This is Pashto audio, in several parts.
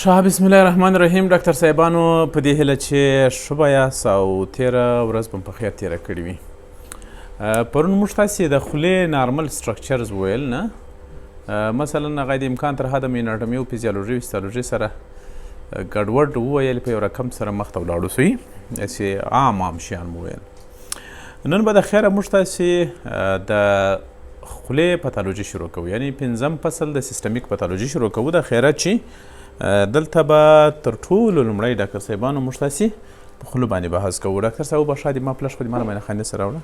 شاه بسم الله الرحمن الرحیم. ډاکټر صاحبانو په دې هیله چې ښه به یاست او تېره ورځ به مو په خیر تېره کړې وي. پرون موږ تاسې د خولې نارمل سټرکچرز ویل نه، مثلا هغه د امکان تر حده مې اناټومي او فیزیالوژي فیسیالوژي سره ګډوډ وویل، په یو رقم سره مخته ولاړو سوی داسې عام شیان مو ویل. نن به د خیره موږ تاسې د خولې پاتالوژي شروع کوو، یعنی پنځم فصل د سیستمیک پاتالوژي شروع کوو. د خیره چې دلته به تر ټولو لومړی ډاکټر صاحبانو موږ تاسې په خولو باندې بحث کوو. ډاکټر صاحب وبخښه د ما پلش خو د ما له مینه سره راوړه.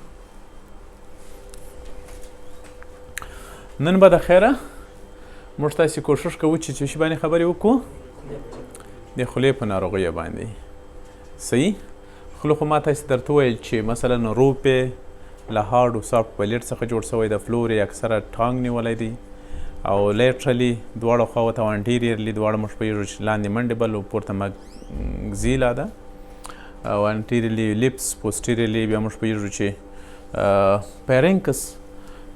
نن به د خیره موږ تاسې کوشش کوو چې څه شي باندې خبرې وکړو، د خولې په ناروغیو باندې. صحیح؟ خوله خو ما تاسې درته وویل چې مثلا روپې له هارډ او سافټ پلیټ څخه جوړ شوی د فلور یې اکثره ټانګ نیولی دی او لیټرلی دواړو خواو ته او انټیریرلی دواړه موږ پوهېږو چې لاندې منډیبل او پورته مګزیلا ده او انټیریرلی لیپس، پوسټیریرلی بیا موږ پوهېږو چې پیرینکس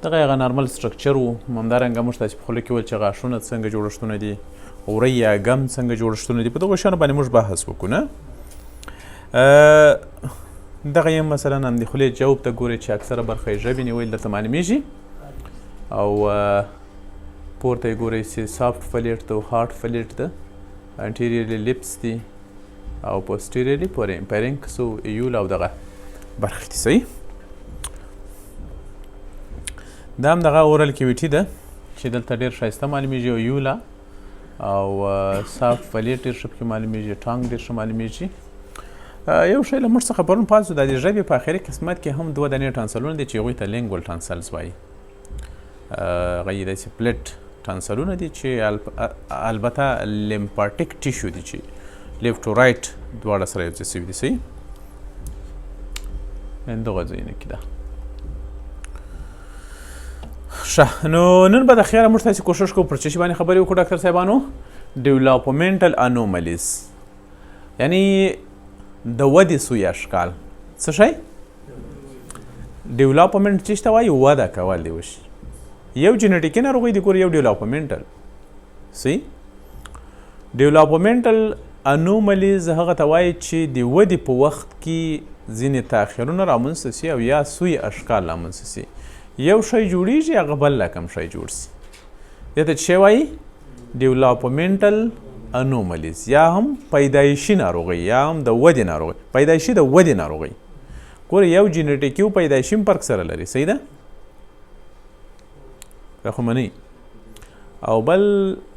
دغه هغه نارمل سټرکچر و. همدارنګه موږ تاسې په خوله کې ویل چې غاښونه څنګه جوړښتونه دي، وری یا ګم څنګه جوړښتونه دي، په دغو شیانو باندې موږ بحث وکړو نه. دغه یې مثلا هم د خولې جوب ته ګورئ چې اکثره برخه یې ژبې نیول درته معلومیږي او پورته یې ګورئ چې سافټ فلیټ ده او هارډ فلیټ ده، انټیریرلی لیپس دي او پوسټیریرلی پیرینکس او ایول او دغه برخې دي. صحیح؟ دا هم دغه اورل کیویټي ده چې دلته ډېر ښایسته معلومیږي او یولا او سافټ فلیټ ډېر ښه پکې معلومیږي، ټانګ ډېر ښه معلومیږي. یو شی له موږ څخه پرون پاتې د دې ژبې په آخري قسمت کې هم دوه دانې ټانسلونه دي چې هغوی ته لینګول ټانسلز وایي. هغه یې داسې پلیټ ټانسلونه دي چې البته لیمفاټیک ټیشو دي چې لیفټ او رایټ دواړه سره یو ځای سوي دي. صحیح؟ دغه ځایونه کې ده. ښه، نو نن به د خیره موږ تاسې کوشش کوو پر څه شي باندې خبرې وکړو ډاکټر صاحبانو؟ ډیولپمنټل انوملیز، یعنی د ودې سوی اشکال. څه شی؟ ډیولپمنټ چې ته وایي وده کول دی وشي. یو جینیټیکي ناروغي دی ګوره، یو ډیولپمنټل. صحیح؟ ډیولپمنټل انوملیز هغه ته وایي چې د ودې په وخت کې ځینې تاخیرونه رامنځته سي او یا سوی اشکال رامنځته سي. یو شی جوړیږي هغه بل رقم شی جوړ سي. دې ته څه وایي؟ ډیولپمنټل انوملیز، یا هم پیدایشي ناروغي یا هم د ودې ناروغي. پیدایشي د ودې ناروغي ګوره، یو جینیټیکي او پیدایشي هم فرق سره لري. صحیح ده؟ دا خو منئ. او بل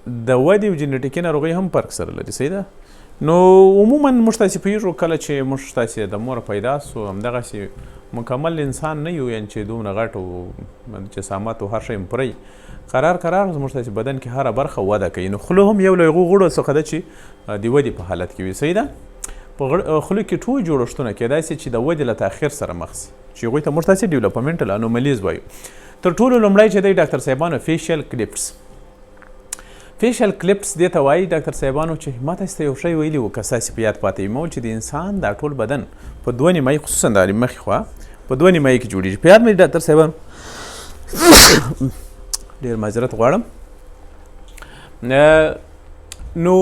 د ودې او جینیټیکي ناروغي هم فرق سره لري. صحیح ده؟ نو عموما موږ تاسې پوهېږو کله چې موږ تاسې د موره پیدا سو همدغسې مکمل انسان نه یو، یعنې چې دومره غټ او جسامت او هر شی هم پوره قرار زموږ تاسې بدن کې هره برخه وده کوي. نو خوله هم یو له هغو غړو څخه ده چې د ودې په حالت کې وي. صحیح ده؟ په خوله کې ټول جوړښتونه کېدای سي چې د ودې له تاخیر سره مخ سي، چې هغوی ته موږ تاسې ډیولپمنټل انوملیز وایو. تر ټولو لومړی چې دی ډاکټر صاحبانو فیشیل کلیپس. فیشیل کلیپس دې ته وایي ډاکټر صاحبانو چې ما تاسې ته یو شی ویلي وو که ستاسې په یاد پاتې وي، ما ویل چې د انسان دا ټول بدن په دوه نیمایي، خصوصا د مخې خوا په دوه نیمایي کې جوړېږي. په یاد مې ډاکټر صاحبانو ډېر معذرت غواړم. نو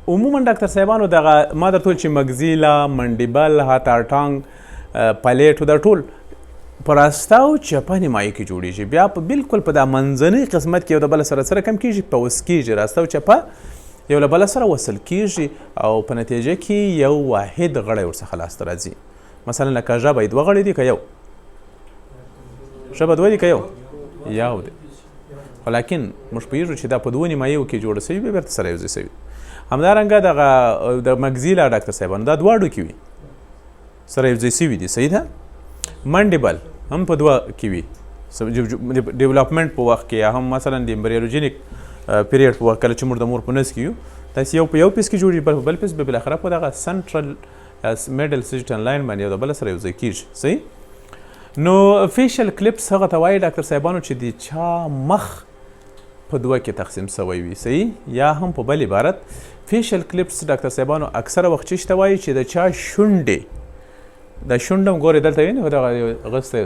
عموما ډاکټر صاحبانو دغه ما درته ویل چې مګزیلا، منډیبل، هاتارټانګ، پلیټ دا ټول په راسته او چپه نیمایي کې جوړېږي. بیا په بالکل په دا منځنۍ قسمت کې یو د بله سره کم کېږي، په وس کېږي. راسته او چپه یو له بله سره وصل کېږي او په نتیجه کې یو واحد غړی ورڅخه لاسته راځي. مثلا لکه ژبه یې دوه غړي دي که یو؟ ژبه دوه دي که یو دی. خو لیکن موږ پوهېږو چې دا په دوو نیماییو کې جوړه سوي بیا بېرته سره یو ځای سوي. همدارنګه دغه د مګزیلا ډاکټر صاحبانو دا دواړو کې وي، سره یو ځای سوي دي. صحیح ده؟ منډیبل هم په دوه کې وي، ډیولپمنټ په وخت کې، یا هم مثلا د امبریولوجینیک پیریډ په وخت کله چې موږ د مور په نس کې یو، تاسې یو په یو پیس کې جوړېږي، بل په بل پیس، بیا بالاخره په دغه سنټرل میډل سیجټن لاین باندې یو د بله سره یو ځای کېږي. صحیح؟ نو فیشل کلیپس هغه ته وایي ډاکټر صاحبانو چې د چا مخ په دوه کې تقسیم سوی وي. صحیح؟ یا هم په بل عبارت فیشل کلیپس ډاکټر صاحبانو اکثره وخت چې ته وایي چې د چا شونډې دا شونډه هم ګورې دلته وینې دغه غسته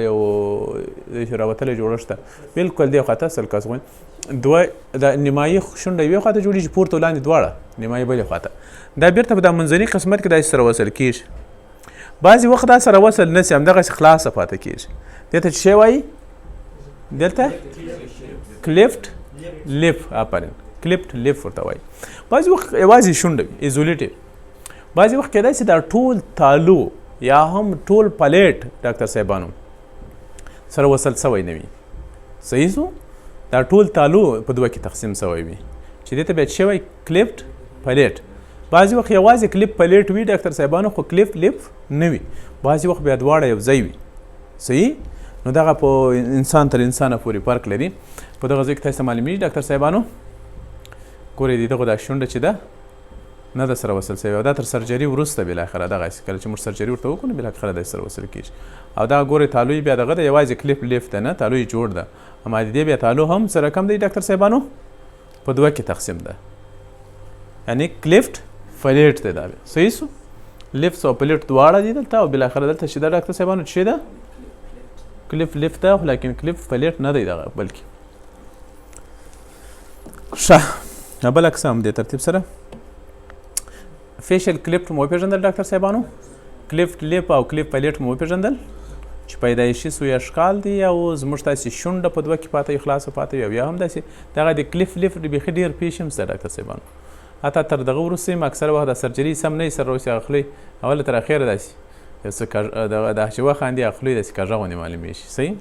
یو راوتلی جوړښت ده بلکل دې خواته سلکاس غوندې دوه د نیمایي شونډه یوې خواته جوړېږي پورته ولاندې دواړه نیمایي بلې خواته دا بیرته په دا منځني قسمت کې داسې سره وصل کېږي بعضې وخت دا سره وصل نه سي همدغسې خلاصه پاته کېږي دې ته څه شی وایي دلته کلیفټ لیف آفرین کلیفټ لیف ورته وایي بعضې وخت یوازې شونډه وي ایزولیټډ بعضې وخت کیدای سي دا ټول تالو یا هم ټول پلیټ ډاکټر صاحبانو سره وصل سوی نه وي صحیح سو دا ټول تالو په دوه کې تقسیم سوی وي چې دې ته بیا څه وایي کلیفټ پلیټ بعضې وخت یوازې کلیپ پلیټ وي ډاکټر صاحبانو خو کلیف لیف نه وي بعضې وخت بیا دواړه یو ځای وي صحیح نو دغه په انسان تر انسانه پورې فرق لري په دغه ځای کې تاسو ته معلومیږي ډاکټر صاحبانو ګورئ دغه دا شونډه چې ده نه ده سره وصل سوې او دا تر سرجري وروسته بالاخره دغسې کله چې موږ سرجري ورته وکړو نو بالاخره داسې سره وصل کېږي او دغه ګورئ تالو بیا دغه ده یوازې کلیپ لیف ده نه تالو جوړ ده اما د دې بیا تالو هم سره کم دی ډاکټر صاحبانو په دوه کې تقسیم ده یعنی کلیفټ فلیټ دی دا صحیح سو لیفټ او پلیټ دواړه دي دلته او بالاخره دلته چې دا ډاکټر صاحبانو څه ده کلیف لیف ده خو لیکن کلیف فلیټ نه دی دغه بلکې ښه بل اقسام دې ترتیب سره فیشل کلیفټ مو وپېژندل ډاکټر صاحبانو کلیفټ لیپ او کلیف فلیټ مو وپېژندل چې پیدایشي سوی اشکال دي او زموږ تاسې شونډه په دوه کې پاته وي خلاصه پاته وي او یا هم داسې دغه د کلیف لیف بیخي ډېر پیش هم شته ډاکټر صاحبانو حتی تر دغه وروسته هم اکثره وخت د سرجري سم نه وي سره اوس هغه خولۍ اوله تر اخره داسې یو څه د چې وخاندي هغه خولۍ داسې کږه غوندې معلومېږي صحیح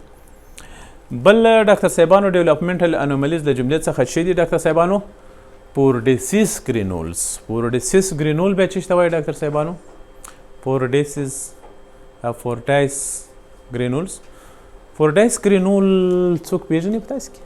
بل ډاکټر صاحبانو ډیولپمنټل انوملیز د جملې څخه څه دي ډاکټر صاحبانو پورډیسیس ګرینولز پورډیسیس ګرینول بیا څه ته وایي ډاکټر صاحبانو پورډیسیس فورټایس ګرینولز فورټایس ګرینول څوک پیژني په تاسې کې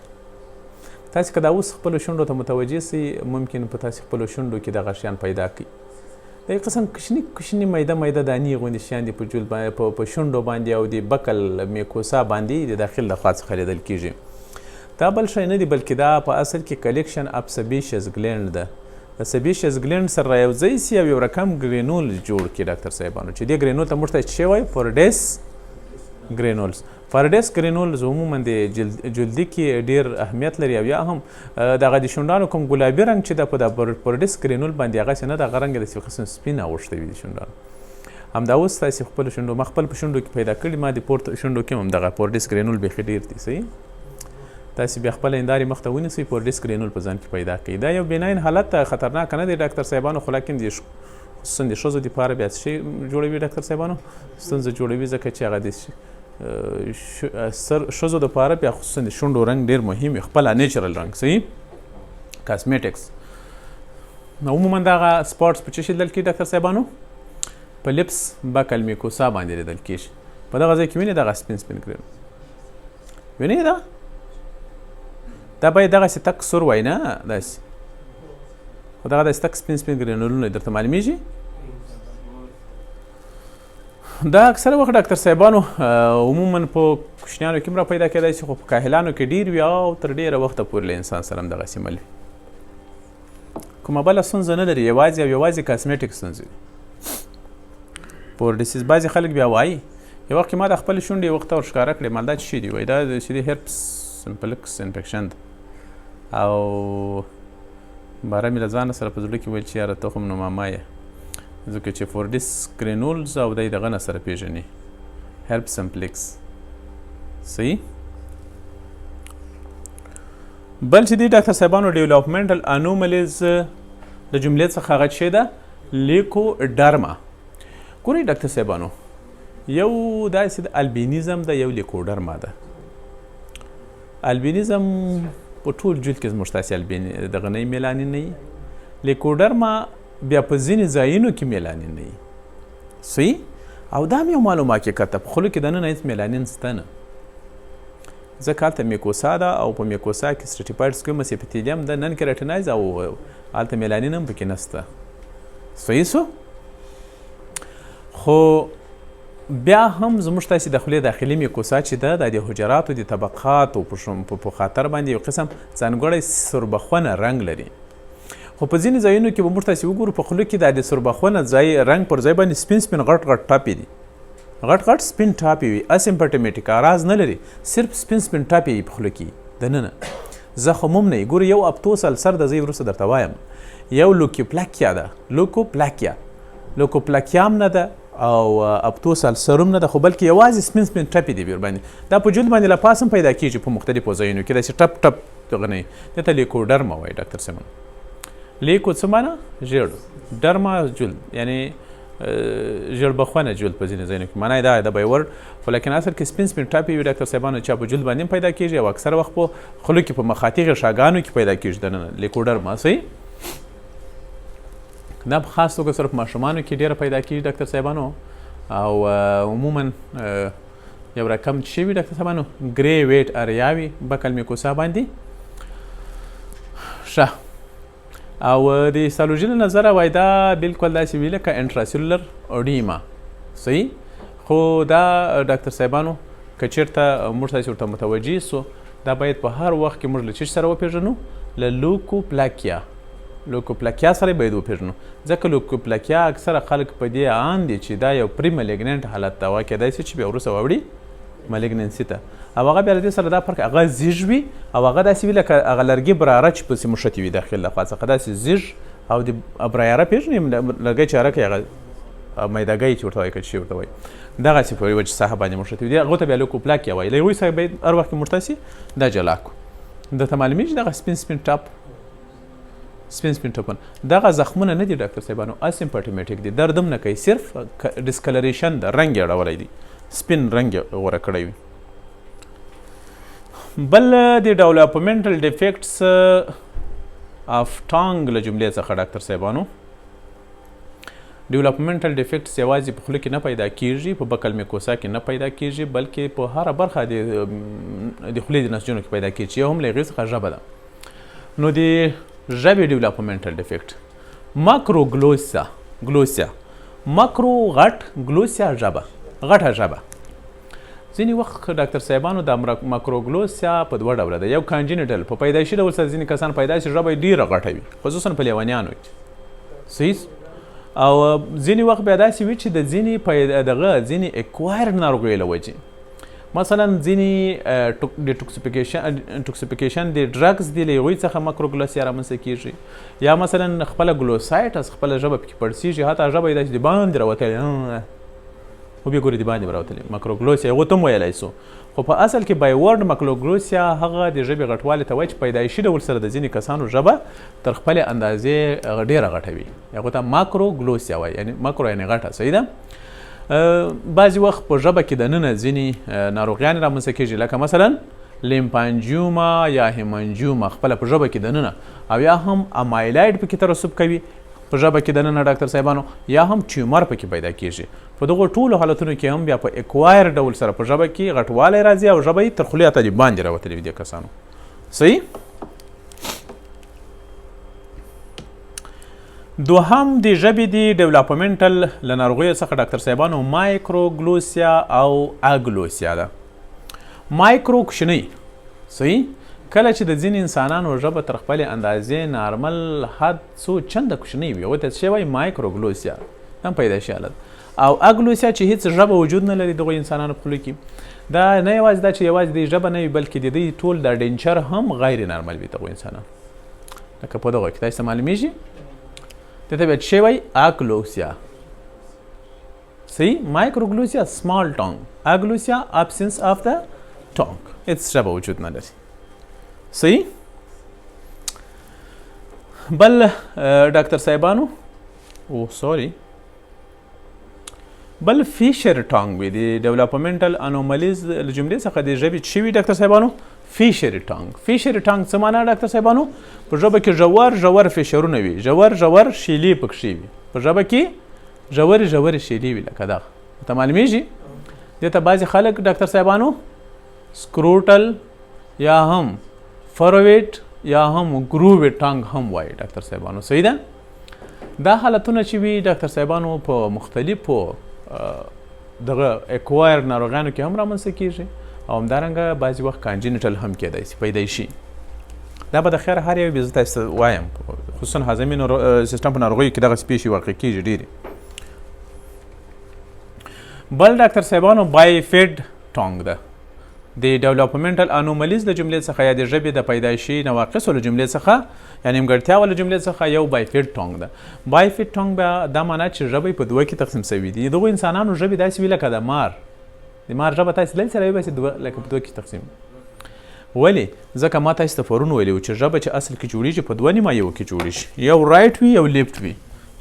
تاسې که دا اوس خپلو شونډو ته متوجه سئ ممکن په تاسې خپلو شونډو کې دغه شیان پیدا کړي د یو قسم کوچني کوچني میده میده دانې غوندې شیان دي په شونډو باندې او د بکل میکوسا باندې د داخل لخوا څخه لیدل کېږي دا بل شی نه دی بلکې دا په اصل کې کلیکشن اف سبیشس ګلینډ ده د سبیشس ګلینډ سره یوځای سي او یو رقم ګرینول جوړ کړي ډاکټر صاحبانو چې دې ګرینول ته موږ ته څه وایي فورډیس ګرینولز فورډیس ګرینولز عموما د جلدي کې ډېر اهمیت لري او یا هم دغه د شونډانو کوم ګلابي رنګ چې ده په د فورډیس ګرینول باندې هغسې نه دغه رنګ داسې قسم سپین اوښتی وي د شونډانو همدا اوس تاسې خپلو شونډو ما خپل په شونډو کې پیدا کړي ما د پورته شونډو کې هم دغه فورډیس ګرینول بیخي ډېر دي صحیح تاسې بیا خپله هندارې مخ ته ونیسئ فورډیس ګرینول په ځان کې پیدا کوي دا یو بیناین حالت خطرناک نه دی ډاکټر صاحبانو خو لیکن خصوصا د ښځو دپاره بیا څه شی جوړوي ډاکټر صاحبانو ستونزه جوړوي ځکه چې هغه د ښځو دپاره بیا خصوصا د شونډو رنګ ډېر مهم وي خپله نیچرل رنګ صحیح کاسمیټکس عموما دغه سپاټس په څه شي لیدل کېږي ډاکټر صاحبانو په لپس بکل میکوسا باندې لیدل کېږي په دغه ځای کې وینئ دغه سپین سپین ګرینول وینئ دا باید دغسې تک سور وای نه داسې خو دغه داسې تک سپین سپین ګرینولونه درته معلومیږي دا اکثره وخت ډاکټر صاحبانو عموما په کوچنیانو کې هم را پیدا کېدای شي خو په کاهلانو کې ډېر وي او تر ډېره وخته پورې له انسان سره هم دغسې مل وي کومه بله ستونزه نه لري یوازې او یوازې کاسمیټک ستونزې وي پورډیسیس بعضې خلک بیا وایي یو وخت کې ما د خپلې شونډې یو وخت ته ور ښکاره کړې مال دا څه شي دي وایي دا چې د هرپس سمپلکس انفیکشن ده او باره مې له ځانه سره په زړه کې ویل چې یاره ته خو نو ماما یې ځکه چې فورډیس ګرینولز او دی دغه نه سره پېژني هرپ سمپلکس صحیح بل چې دی ډاکټر صاحبانو ډیولپمنټل انوملیز د جملې څخه هغه شی ده لیکوډرما ګورئ ډاکټر صاحبانو یو داسې د البینیزم ده یو لیکوډرما ده البینیزم په ټول جلد کې زموږ تاسې دغه نه میلانین نه وي لیکوډرما بیا په ځینې ځایونو کې میلانین نه وي صحیح او دا هم یو معلوم حقیقت ده په خولو کې دننه هېڅ میلانین شته نه ځکه هلته میکوسا ده او په میکوسا کې سټریټیفاید سکویمس اپیتیلیم ده نن کیراټینایز او هلته میلانین هم پکې نشته صحیح سو خو بیا هم زموږ تاسې د خولې داخلي میکوسا چې ده دا د حجراتو د طبقاتو په خاطر باندې یو قسم ځانګړی سربخونه رنګ لري خو په ځینې ځایونو کې به موږ تاسې وګورو په خوله کې دا د سربخونه ځای رنګ پر ځای باندې سپین سپین غټ غټ ټاپې دي غټ غټ سپین ټاپې وي اسیمپټومیټیک اراز نه لري صرف سپین ټاپې یې په خوله کې دننه زخم هم نه وي ګوره یو اپتوس السر د زه وروسته درته وایم یو لوکوپلاکیا ده لوکوپلاکیا هم نه ده او اپتوس السر هم نه ده خو بلکې یوازې سپین ټاپې دي ورباندې دا په جلد باندې له پاس هم پیدا کېږي په مختلفو ځایونو کې داسې ټپ ټپ دغه نه وي دې ته لیکوډرما وایي ډاکټر صاحب لیکو څه معنی ژیړ ډرما جلد یعنی ژیړبخونه جلد په ځینې ځایونو کې معنی دا د به ورډ خو لیکن اصل کې سپین ټاپې وي ډاکټر صاحبانو چا په جلد باندې هم پیدا کېږي او اکثر وخت په خولو کې په مخاطي غشاګانو کې پیدا کېږي دننه لیکوډرما صحیح دا په خاص توګه صرف ماشومانو کې ډېره پیدا کېږي ډاکټر صاحبانو او عموما یو رقم چې وي ډاکټر صاحبانو ګری ویټ اریا وي بکل میکوسا باندې ښه او د هیستالوژي له نظره وایي دا بلکل داسې وي لکه انټراسیلولر اوډیما صحیح خو دا ډاکټر صاحبانو که چېرته موږ تاسې ورته متوجه سو دا باید په هر وخت کې موږ له چیش سره وپېژنو له لوکوپلاکیا سره باید وپېژنو ځکه لوکوپلاکیا اکثره خلک په دې ان دي چې دا یو پري ملیګننټ حالت ده وا کېدای شي چې بیا وروسته واوړي ملیګننسي ته او هغه بیا له دې سره دا فرق هغه زیږ وي او هغه داسې وي لکه هغه لرګي براره چې پسې مښتې وي داخل له خوا څخه داسې زیږ او د برایاره پېژنې لرګی چې هره کوي هغه میدهګۍ چې ورته وایي که څه ورته وایي دغسې په یوه ساحه باندې مښتې وي هغو ته بیا لوکوپلاکیا وایي له هغوی سره باید هر وخت کې مښته سي دا جلا کړو درته معلومېږي دغه سپین ټاپونه دغه زخمونه نه دي ډاکټر صاحبانو اسیمپټومیټیک دي درد هم نه کوي صرف ډسکلریشن د رنګ یې اړولی دی سپین رنګ یې غوره کړی وي بل د ډیولپمنټل ډیفیکټس اف ټانګ له جملې څخه ډاکټر صاحبانو ډیولپمنټل ډیفیکټس یوازې په خوله کې نه پیدا کیږي په بکل میکوسا کې نه پیدا کیږي بلکې په هره برخه د خولې د نسجونو کې پیدا کیږي یو هم له هغې څخه ژبه ده نو د ژبې ډیولپمنټل ډیفیکټ ماکروګلوسیا ماکرو غټ ګلوسیا ژبه غټه ژبه ځینې وخت ډاکټر صاحبانو د ماکروګلوسیا په دوه ډوله ده یو کانجینیټل په پیدایشي ډول سره ځینې کسان پیدا شي ژبه یې ډېره غټه وي خصوصا په لیونیانو کې صحیح او ځینې وخت بیا داسې وي چې د ځینې اکوایر ناروغیو له وجې مثلا ځینې ډیټوکسیفیکیشن د ډرګز دي له هغوی څخه ماکروګلوسیا رامنځته کېږي یا مثلا خپله ګلوسایټس خپله ژبه پکې پړسېږي حتی ژبه یې داسې د باندې راوتلې وبیا ګورې د باندې به راوتلې ماکروګلوسیا هغو ته هم ویلی سو خو په اصل کې بای ورډ ماکروګلوسیا هغه د ژبې غټوالي ته وایي چې پیدایشي ډول سره د ځینې کسانو ژبه تر خپلې اندازې ډېره غټه وي هغو ته ماکروګلوسیا وایي یعنې ماکرو یعنې غټه صحیح ده بعضې وخت په ژبه کې دننه ځینې ناروغیانې رامنځته کېږي لکه مثلا لیمفانجیوما یا هیمانجیوما خپله په ژبه کې دننه او یا هم امایلاید پکې ترسب کوي په ژبه کې دننه ډاکټر صاحبانو یا هم ټیومر پکې پیدا کېږي په دغو ټولو حالتونو کې هم بیا په اکوایر ډول سره په ژبه کې غټوالی راځي او ژبه یې تر خولې ته د باندې راوتلې وي دې کسانو صحیح دوهم د ژبې د ډیولپمنټل له ناروغیو څخه ډاکټر صاحبانو مایکروګلوسیا او اګلوسیا ده مایکرو کوچنۍ صحیح کله چې د ځینې انسانانو ژبه تر خپلې اندازې نارمل حد څو چنده کوچنۍ وي هغوی ته څه وایي مایکروګلوسیا هم پیدایشي حالت او اګلوسیا چې هیڅ ژبه وجود نه لري دغو انسانانو په خولو کې دا نه یوازې دا چې یوازې د ژبه نه وي بلکې د دوی ټول دا ډینچر هم غیر نارمل وي دغو انسانانو لکه په دغو کې تاسې ته معلومېږي دې ته بیا څه وایي اګلوسیا صحیح مایکروګلوسیا سمال ټانګ اګلوسیا ابسنس اف د ټانګ هیڅ ژبه وجود نه لري صحیح بل ډاکټر صاحبانو بل فیشر ټانګ وي د ډیولپمنټل انومالیز له جملې څخه د ژبې څه وي ډاکټر صاحبانو فیشر ټانګ څه معنا ډاکټر صاحبانو په ژبه کې ژور فیشرونه وي ژور شیلې پکښې وي په ژبه کې ژورې شیلې وي لکه دغه ته معلومېږي دې ته بعضې خلک ډاکټر صاحبانو سکروټل یا هم فرویټ یا هم ګروویټ ټانګ هم وایي ډاکټر صاحبانو صحیح ده دا حالتونه چې وي ډاکټر صاحبانو په مختلفو دغه اکوایر ناروغیانو کې هم رامنځته کېږي او همدارنګه بعضې وخت کانجینیټل هم کېدای شي پیدای شي دا به د خیر هر یو زه تاسو ته وایم خصوصا هضمي سیستم په ناروغیو کې دغسې پېښې واقع کېږي ډېرې بل ډاکټر صاحبانو بایفیډ ټانګ ده. د ډیولپمنټل انومالیز د جملې څخه یا د ژبې د پیدایشي نواقصو له جملې څخه یا نیمګړتیاو له جملې څخه یو بایفیډ ټانګ ده. بایفیډ ټانګ به دا معنا چې ژبې په دوه کې تقسیم شوي دي. دغو انسانانو ژبې داسې وي لکه د مار ژبه تاسې دلته سره وي بس لکه په دوه کې تقسیم. ولې؟ ځکه ما تاسې ته پرون ویلي وو چې ژبه چې اصل کې جوړېږي په دوه نیمایو کې جوړېږي، یو رایټ وي یو لیفټ وي.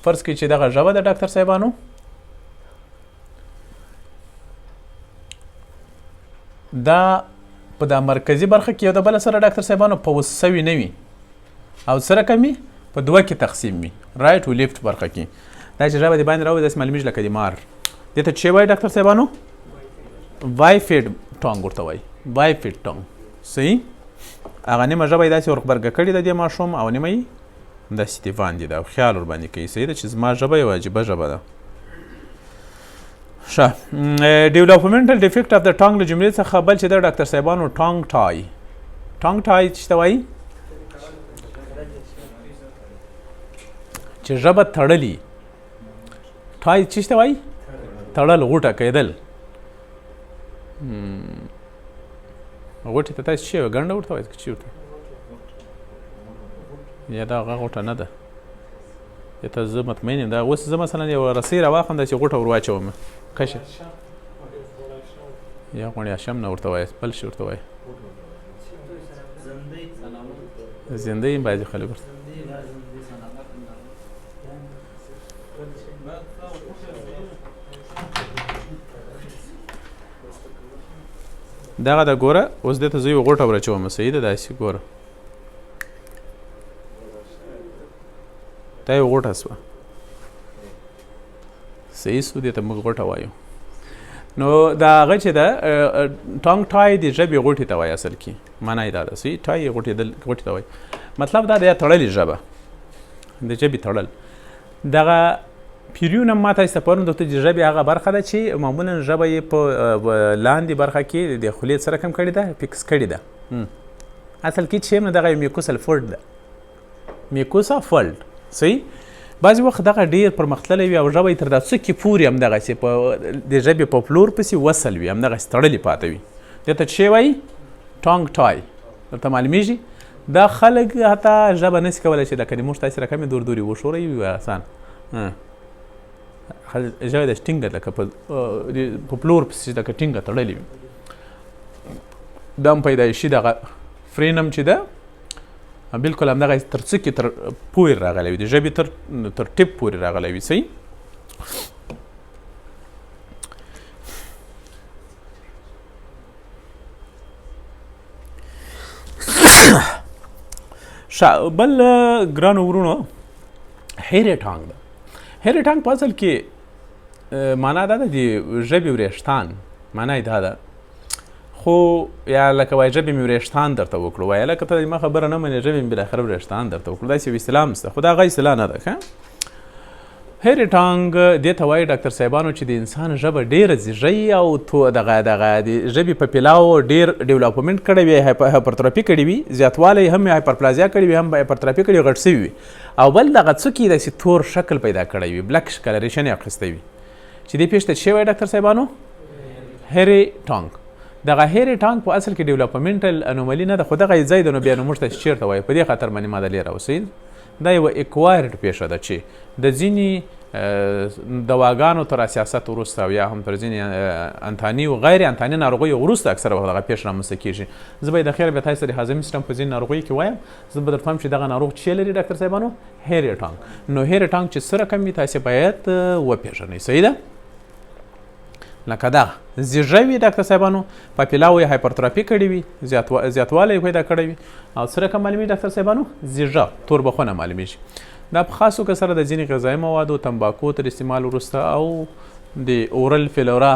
فرض کړئ چې دغه ژبه د ډاکټر صاحبانو دا په دا مرکزي برخه کې یو د بله سره ډاکټر صاحبانو په وس سوي نه وي او سره کم وي په دوه کې تقسیم وي، رایټ و لیفټ برخه کې. دا چې ژبه د باندې راوي داسې معلومیږي لکه د مار. دې ته چې وایي ډاکټر صاحبانو بایفیډ ټانګ ورته وایي، بایفیډ ټانګ. صحیح. هغه نیمه ژبه یې داسې ورغبرګه کړې ده دې ماشوم او نیمه یې داسې دې باندې ده او خیال ورباندې کوي. صحیح ده چې زما ژبه یو عجیبه ژبه ده. ښه. ډیولپمنټل ډیفیکټ اف د ټانګ له جملې څخه بل چې د ډاکټر صاحبانو ټانګ ټای. ټانګ ټای څه ته وایي؟ چې ژبه تړلي. ټای څه ته وایي؟ تړل، غوټه کېدل. غوټې ته تاسې څه ګنډه ورته وایي که څه ورته یا دا هغه غوټه نه ده. یا ته زه مطمئن یم دا اوس زه مثلا یو رسۍ راواخلم داسې غوټه ور واچوم قشه یا غوڼې اشم نه ورته وایي، بل شي ورته وایي. زندۍ بعضې خلک ورته دغه د ګوره اوس دې ته زه یو غوټه ور اچوم. صحیح ده. داسې ګوره دا یو غوټه سوه. صحیح سو. دې ته موږ غوټه وایو. نو دا هغه چې ده ټانګ ټای د ژبې غوټې ته وایي اصل کې معنا یې دا ده. صحیح. ټای یې غوټې ته وایي. مطلب دا د تړلې ژبه د ژبې تړل. دغه پیریون ما تاسو ته پرون د ژبې هغه برخه ده چې معمولا ژبه یې په لاندې برخه کې د خولې سره کم کړې ده، فکس کړې ده. اصل کې چې هم دغه میکوسل فولډ ده، میکوسا فولډ. صحیح. بعضې وخت دغه ډېر پرمختللی وي او ژبه یې تر دا څوکې پورې همدغسې په د ژبې په پلور پسې وصل وي، همدغسې تړلې پاته وي. دې ته څه وایي؟ ټانګ ټای. درته معلومیږي؟ دا خلک حتی ژبه نشي کولی چې لکه د موږ تاسې رقم یې دور دورې وښوروي اسان ژبه داسې ټینګه لکه په پلور پسې لکه ټینګه تړلې وي. دا هم پیدایشي دغه فرینم چې ده بلکل همدغه تر څوکې تر پورې راغلی وي، د ژبې تر ټپ پورې راغلی وي. صحیح. بل ګرانو ورونو هیرې ټانګ ده. هیرې ټانګ په اصل کې معنا دا ده د ژبې وریښتان، معنا یې دا ده. خو یا لکه وایي ژبې مې وریښتان درته وکړو، وایه لکه ته ما خبره نه منې ژبې مې بالاخره وریښتان درته وکړو. داسې یو اصطلاح شته خو دا هغه اصطلاح نه ده. ښه. هیرې ټانګ دې ته وایي ډاکټر صاحبانو چې د انسان ژبه ډېره زیږی او دغه د ژبې په پلاو ډېر ډیولپمنټ کړی وي، هایپرتروفي کړې وي، زیاتوالی هم هایپرپلازیا کړې وي، هم هایپرتروفي کړې وي، غټ شوي وي. او بل دغه څوکې یې داسې تور شکل پیدا کړی وي، بلک کلریشن یې اخیستی وي چې دې پېښ ته څه وایي ډاکټر صاحبانو؟ هیرې ټانګ. دغه هیرې ټانګ په اصل کې ډیولپمنټل انومالي نه ده، خو دغه یې ځای ده. نو بیا نو موږ ته چېرته وایي په دې خاطر باندې ما د لې راوسید. دا یوه اکوایرډ پېښه ده چې د ځینې دواګانو تر سیاست وروسته او یا هم تر ځینې انتاني او غیر انتاني ناروغیو وروسته اکثره وخت دغه پېښه رامنځته کېږي. زه به یې د خیر بیا تاسو ته د هاضمي سیسټم په ځینې ناروغیو کې وایم، زه به درته وایم چې دغه ناروغ څه لري ډاکټر صاحبانو؟ هیرې ټانګ. نو هیرې ټانګ چې څه رقم وي تاسې باید وپېژنئ. صحیح ده. لکه دا زیږه وي ډاکټر صاحبانو، پاپیلاو یې هایپرتروفي کړې وي، زیاتوالی یې پیدا کړی وي او څه رقم معلومیږي ډاکټر صاحبانو؟ زیږه تور بخونه معلومیږي. دا په خاصو کسره د ځینې غذایي موادو، تمباکو تر استعمال وروسته او د اورل فلورا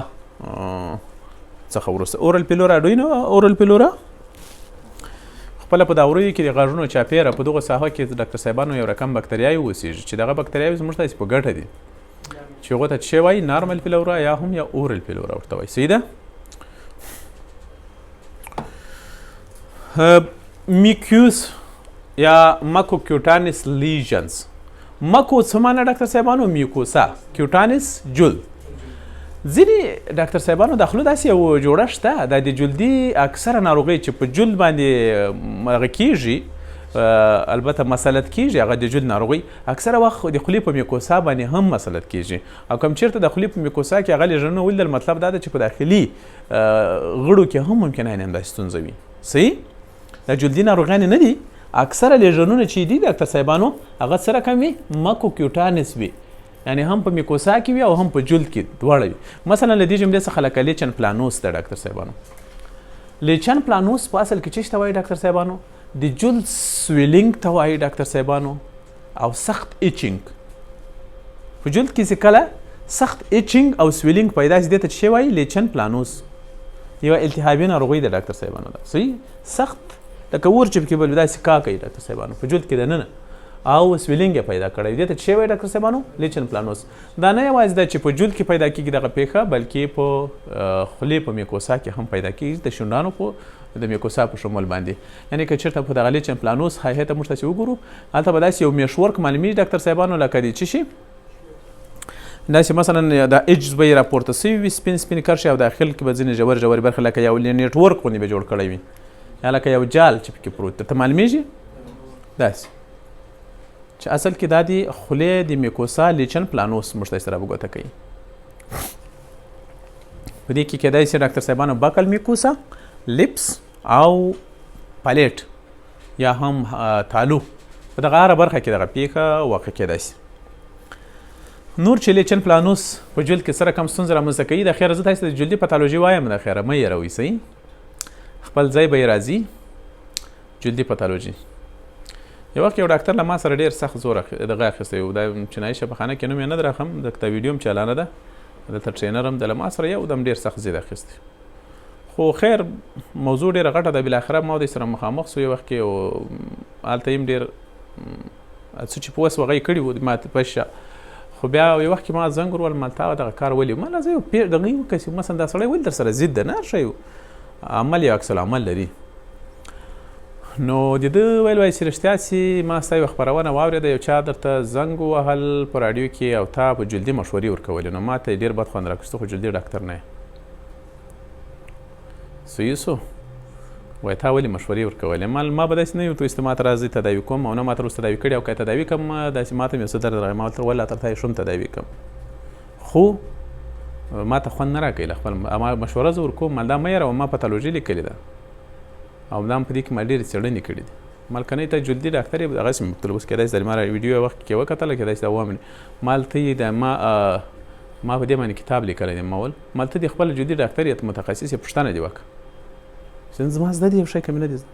څخه وروسته. اورل فلورا دوی نه اورل فلورا خپله په دا ورویو کې د غاښونو چاپېره په دغو ساحو کې ډاکټر صاحبانو یو رقم بکتریاوې اوسېږي چې دغه بکتریاوې زموږ تاسې په ګټه دي چې هغو ته څه وایي؟ نارمل فلورا یا هم یا اورل فلورا ورته وایي. صحیح ده. میکیوس یا ماکوکیوټانس لیژنز. مکو څه معنا ډاکټر صاحبانو؟ میکوسا. کیوټانس جلد. ځینې ډاکټر صاحبانو د خولو داسې یو جوړه شته دا د جلدي اکثره ناروغۍ چې په جلد باندې هغه کېږي البته مسلط کېږي هغه د جلد ناروغۍ اکثره وخت د خولې په میکوسا باندې هم مسلط کېږي او کوم چېرته د خولې په میکوسا کې هغه لیژنونه ولیدل مطلب دا ده چې په داخلي غړو کې هم ممکنه یعنې همداسې ستونزه وي صحیح دا جلدي ناروغیانې نه دي اکثره لیژنونه چې دي ډاکټر صاحبانو هغه سره کم وي ماکوکیوټانس وي یعنی هم په میکوسا کې وي او هم په جلد کې دواړه وي مثلا له دې جملې څخه لکه لیچن پلانوس ده ډاکټر صاحبانو لیچن پلانوس په اصل کې څه ته وایي ډاکټر صاحبانو د جلد سویلینګ ته وایي ډاکټر صاحبانو او سخت ایچینګ په جلد کې چې کله سخت ایچینګ او سویلینګ پیدا شي دې ته څه وایي لیچن پلانوس یوه التهابي ناروغي ده ډاکټر صاحبانو ده صحیح سخت لکه ور چې پکې بل داسې کا کوي ډاکټر صاحبانو په جلد کې دننه او سویلینګ یې پیدا کړی دې ته څه وایي ډاکټر صاحبانو لیچن پلانوس دا نه یوازې ده چې په جلد کې پیدا کېږي دغه پیښه بلکې په خولې په میکوسا کې هم پیدا کېږي د شونډانو په د میکوسا په شمول باندې یعنې که چېرته په دغه لیچن پلانوس هایته موږ تاسې وګورو هلته به داسې یو میشورک معلومیږي ډاکټر صاحبانو لکه د څه شي داسې مثلا دا ایجز به یې راپورته سوي وي سپین سپین کرښې او داخل کې به ځینې ژورې ژورې برخې لکه یو نیټورک غوندې به جوړ کړی وي یا لکه یو جال چې پکې پروت درته معلومیږي داسې چې اصل کې دا د خولې د میکوسا لیچن پلانوس موږ ته سره وګوته کوي په دې کې کېدای شي ډاکټر صاحبانو بکل میکوسا لیپس او پلیټ یا هم تالو په دغه هره برخه کې دغه پیښه واقع کېدای شي نور چې لیچن پلانوس په جلد کې سره کم ستونزه رامنځته کوي د خیره زه تاسې د جلدي پاتالوژي وایم د خیره مه یېروئ صحیح خپل ځای به یې راځي جلدي پاتالوژي یو وخت یو ډاکټر له ما سره ډېر سخت زور دغه اخیستی و دا چینایي شفاخانه کې نوم یې نه درخم دلته ویډیو هم چالانه ده دلته ټرینر هم د له ما سره یو دم ډېر سخت ضد اخیستی خو خیر موضوع ډېره غټه ده بالاخره ما ودې سره مخامخ سو یو وخت کې او هلته یې هم ډېر څه چې په وس هغه یې کړي وو ما پشه خو بیا یو وخت کې ما زنګ ور ول ما تا دغه کار ولي ما لا زه یو دغه یو کس مثلا دا سړی ولې در سره ضد ده نه شی عمل یو عکس العمل لري نو د ده ویل وایي چې رښتیا چې ما ستا یوه خپرونه واورېده یو چا درته زنګ ووهل په راډیو کې او تا په جلدي مشورې ورکولې نو ما ته یې ډېر بد خوند راکوست خو جلدي ډاکټر نه یې صحیح سو وایي تا ولې مشورې ورکولې ما به داسې نه یم ته ما ته راځئ تداوي کوم او نه ما ته اوس تداوي کړي او که تداوي کوم داسې ما ته مې څه درد راغی ما ورته وویل تر تا یې شم تداوي کوم خو ما ته خوند نه راکوي له خپل ما مشوره زه ورکوم دا مه یېروه ما پاتالوژي لیکلې ده او دا هم په دې کې ما ډېرې څېړنې کړي دي مالکنۍ ته جلدي ډاکټر یې دغسې مې پوښتل اوس کېدای شي ما ویډیو یو وخت کې وکتله کېدای شي دا ومني ما هلته یې د ما په دې باندې کتاب لیکلی دی ما ویل ما هلته دې خپله جلدي ډاکټر یې متخصص یې پوښتنه دې وکړه چې زما زده دي یو شی که مې نه دی زده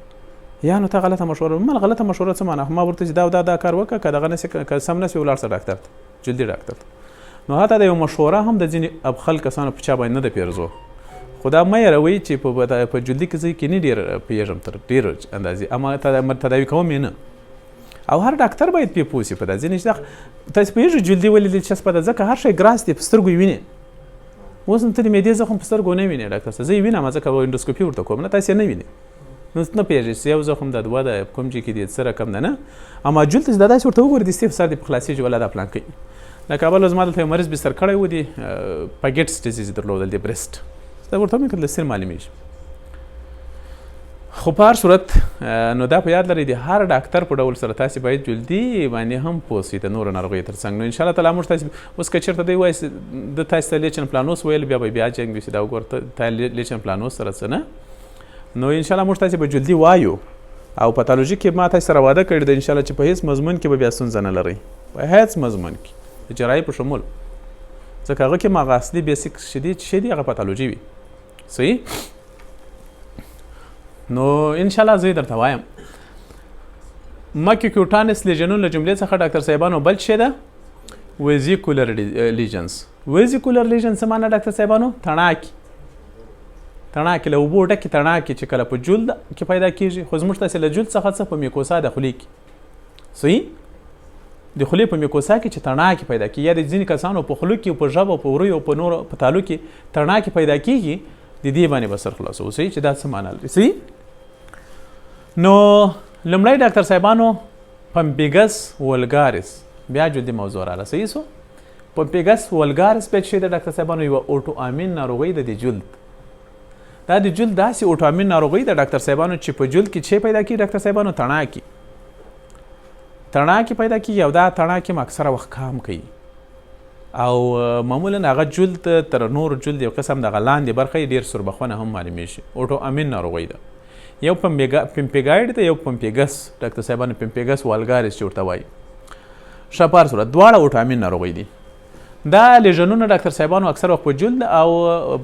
یا نو ته غلطه مشوره ما غلطه مشوره څه معنی ما ورته چې دا کار وکړه که دغه نسې که سم نسي ولاړ شه ډاکټر ته جلدي ډاکټر ته نو حتی د یو مشوره هم د ځینې ابخل کسانو په چا باندې نه ده پیرزو خو دا مه یېروئ چې په جلدي کې زه کې نه ډېر پوهېږم تر ډېرو اندازې اما تداوي کوم یې نه او هر ډاکټر باید پرې پوه شي په دا ځینې تاسې پوهېږئ جلدي ولې دلچسپه ده ځکه هر شی ګراس دی په سترګو یې وینې اوس نو ته د معدې زخم په سترګو نه وینې ډاکټر صاحب زه یې وینم ځکه انډوسکوپي ورته کوم نه تاسې یې نه وینې نو نه پوهېږئ چې یو زخم ده دوه ده کوم ځای کې دی څه رقم ده نه اما جلد چې دا داسې ورته وګورې د سټیف سر دې په خلاصېږي ولا دا پلان کوي لکه اول زما دلته یو مریض بستر کړی و دی پاګیټس ډیزیز درلودل د برسټ دا ورته مې کتل سر معلومیږي خو په هر صورت نو دا په یاد لرئ د هر ډاکټر په ډول سره تاسې باید جلدي باندې هم پوه سئ د نورو ناروغیو تر څنګ نو انشاءالله تعالی موږ تاسې اوس که چېرته دی وایي د تاسې ته لیچن پلانوس ویل بیا به بیا جنګ وي چې دا وګوره تا لیچن پلانوس سره څه نه نو انشاءالله موږ تاسې به جلدي وایو او پاتالوژي کې ما تاسې سره واده کړی ده انشاءالله چې په هېڅ مضمون کې به بیا ستونزه نه لرئ په هېڅ مضمون کې د جراحي په شمول ځکه هغه کې ما هغه اصلي بیسیک شی دي هغه پاتالوژي وي صحیح نو انشاءالله زه درته وایم ماکیوکیوټانس لیژنونو له جملې څخه ډاکټر صاحبانو بل څه ده ویزیکولر لیژنز ویزیکولر لیژنز څه معنی ډاکټر صاحبانو تڼاکې له اوبو ډکې تڼاکې چې کله په جلد کې پیدا کېږي خو زموږ تاسې له جلد څخه څه په میکوسا د خولې کې صحیح د خولې په میکوسا کې چې تڼاکې پیدا کېږي یا د ځینې کسانو په خولو کې په ژبه په وریو په نورو په تالو کې تڼاکې پیدا کېږي د دې باندې به سر خلاصو صحیح چې دا څه معنی لري صحیح نو لومړی ډاکټر صاحبانو پمپیګس ولګارس بیا جلدي موضوع راله صحیح سو پمپیګس ولګارس به چې د ډاکټر صاحبانو یوه اوټو امین ناروغي ده د جلد. دا د جلد داسې اوټو امین ناروغي ده ډاکټر صاحبانو چې په جلد کې چې پیدا کیږي ډاکټر صاحبانو تڼاکې پیدا کیږي او دا تڼاکې هم اکثره وخت کام کوي او معمولا هغه جلد تر نور جلد یو قسم دغه لاندې برخه یې ډېر سوربخونه هم معلومیږي. اوټو امین ناروغي ده. یو پمپیګایډ ده یو پمپیګس ډاکټر صاحبانو پمپیګس والګارس چې ورته وایي. ښه په هر صورت دواړه اوټو امین ناروغي دي. دا لیژنونه ډاکټر صاحبانو اکثر وخت په جلد او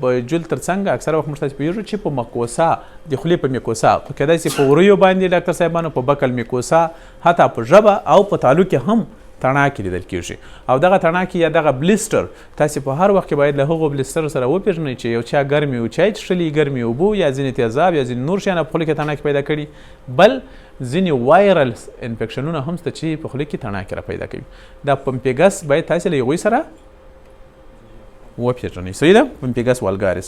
په جلد تر څنګ اکثر وخت موږ تاسې پوهېږو چې په مکوسا د خولې په میکوسا کیدای شي په وریو باندې ډاکټر صاحبانو په بکل میکوسا حتی په ژبه او په تالو کې هم تڼاکې لیدل کېږي او دغه تڼاکې یا دغه بلیسټر تاسې په هر وخت کې باید له هغو بلیسټر سره وپېژنئ چې یو چا ګرمې چای څښلي ګرمې اوبه یا ځینې تیزاب یا ځینې نور شیان په خوله کې تڼاکې پیدا کړي بل ځینې وایرل انفیکشنونه هم شته چې په خوله کې تڼاکې را پیدا کوي. دا پمپیګس باید تاسې له هغوی سره وپېژنئ. صحیح ده. پمپیګس والګارس.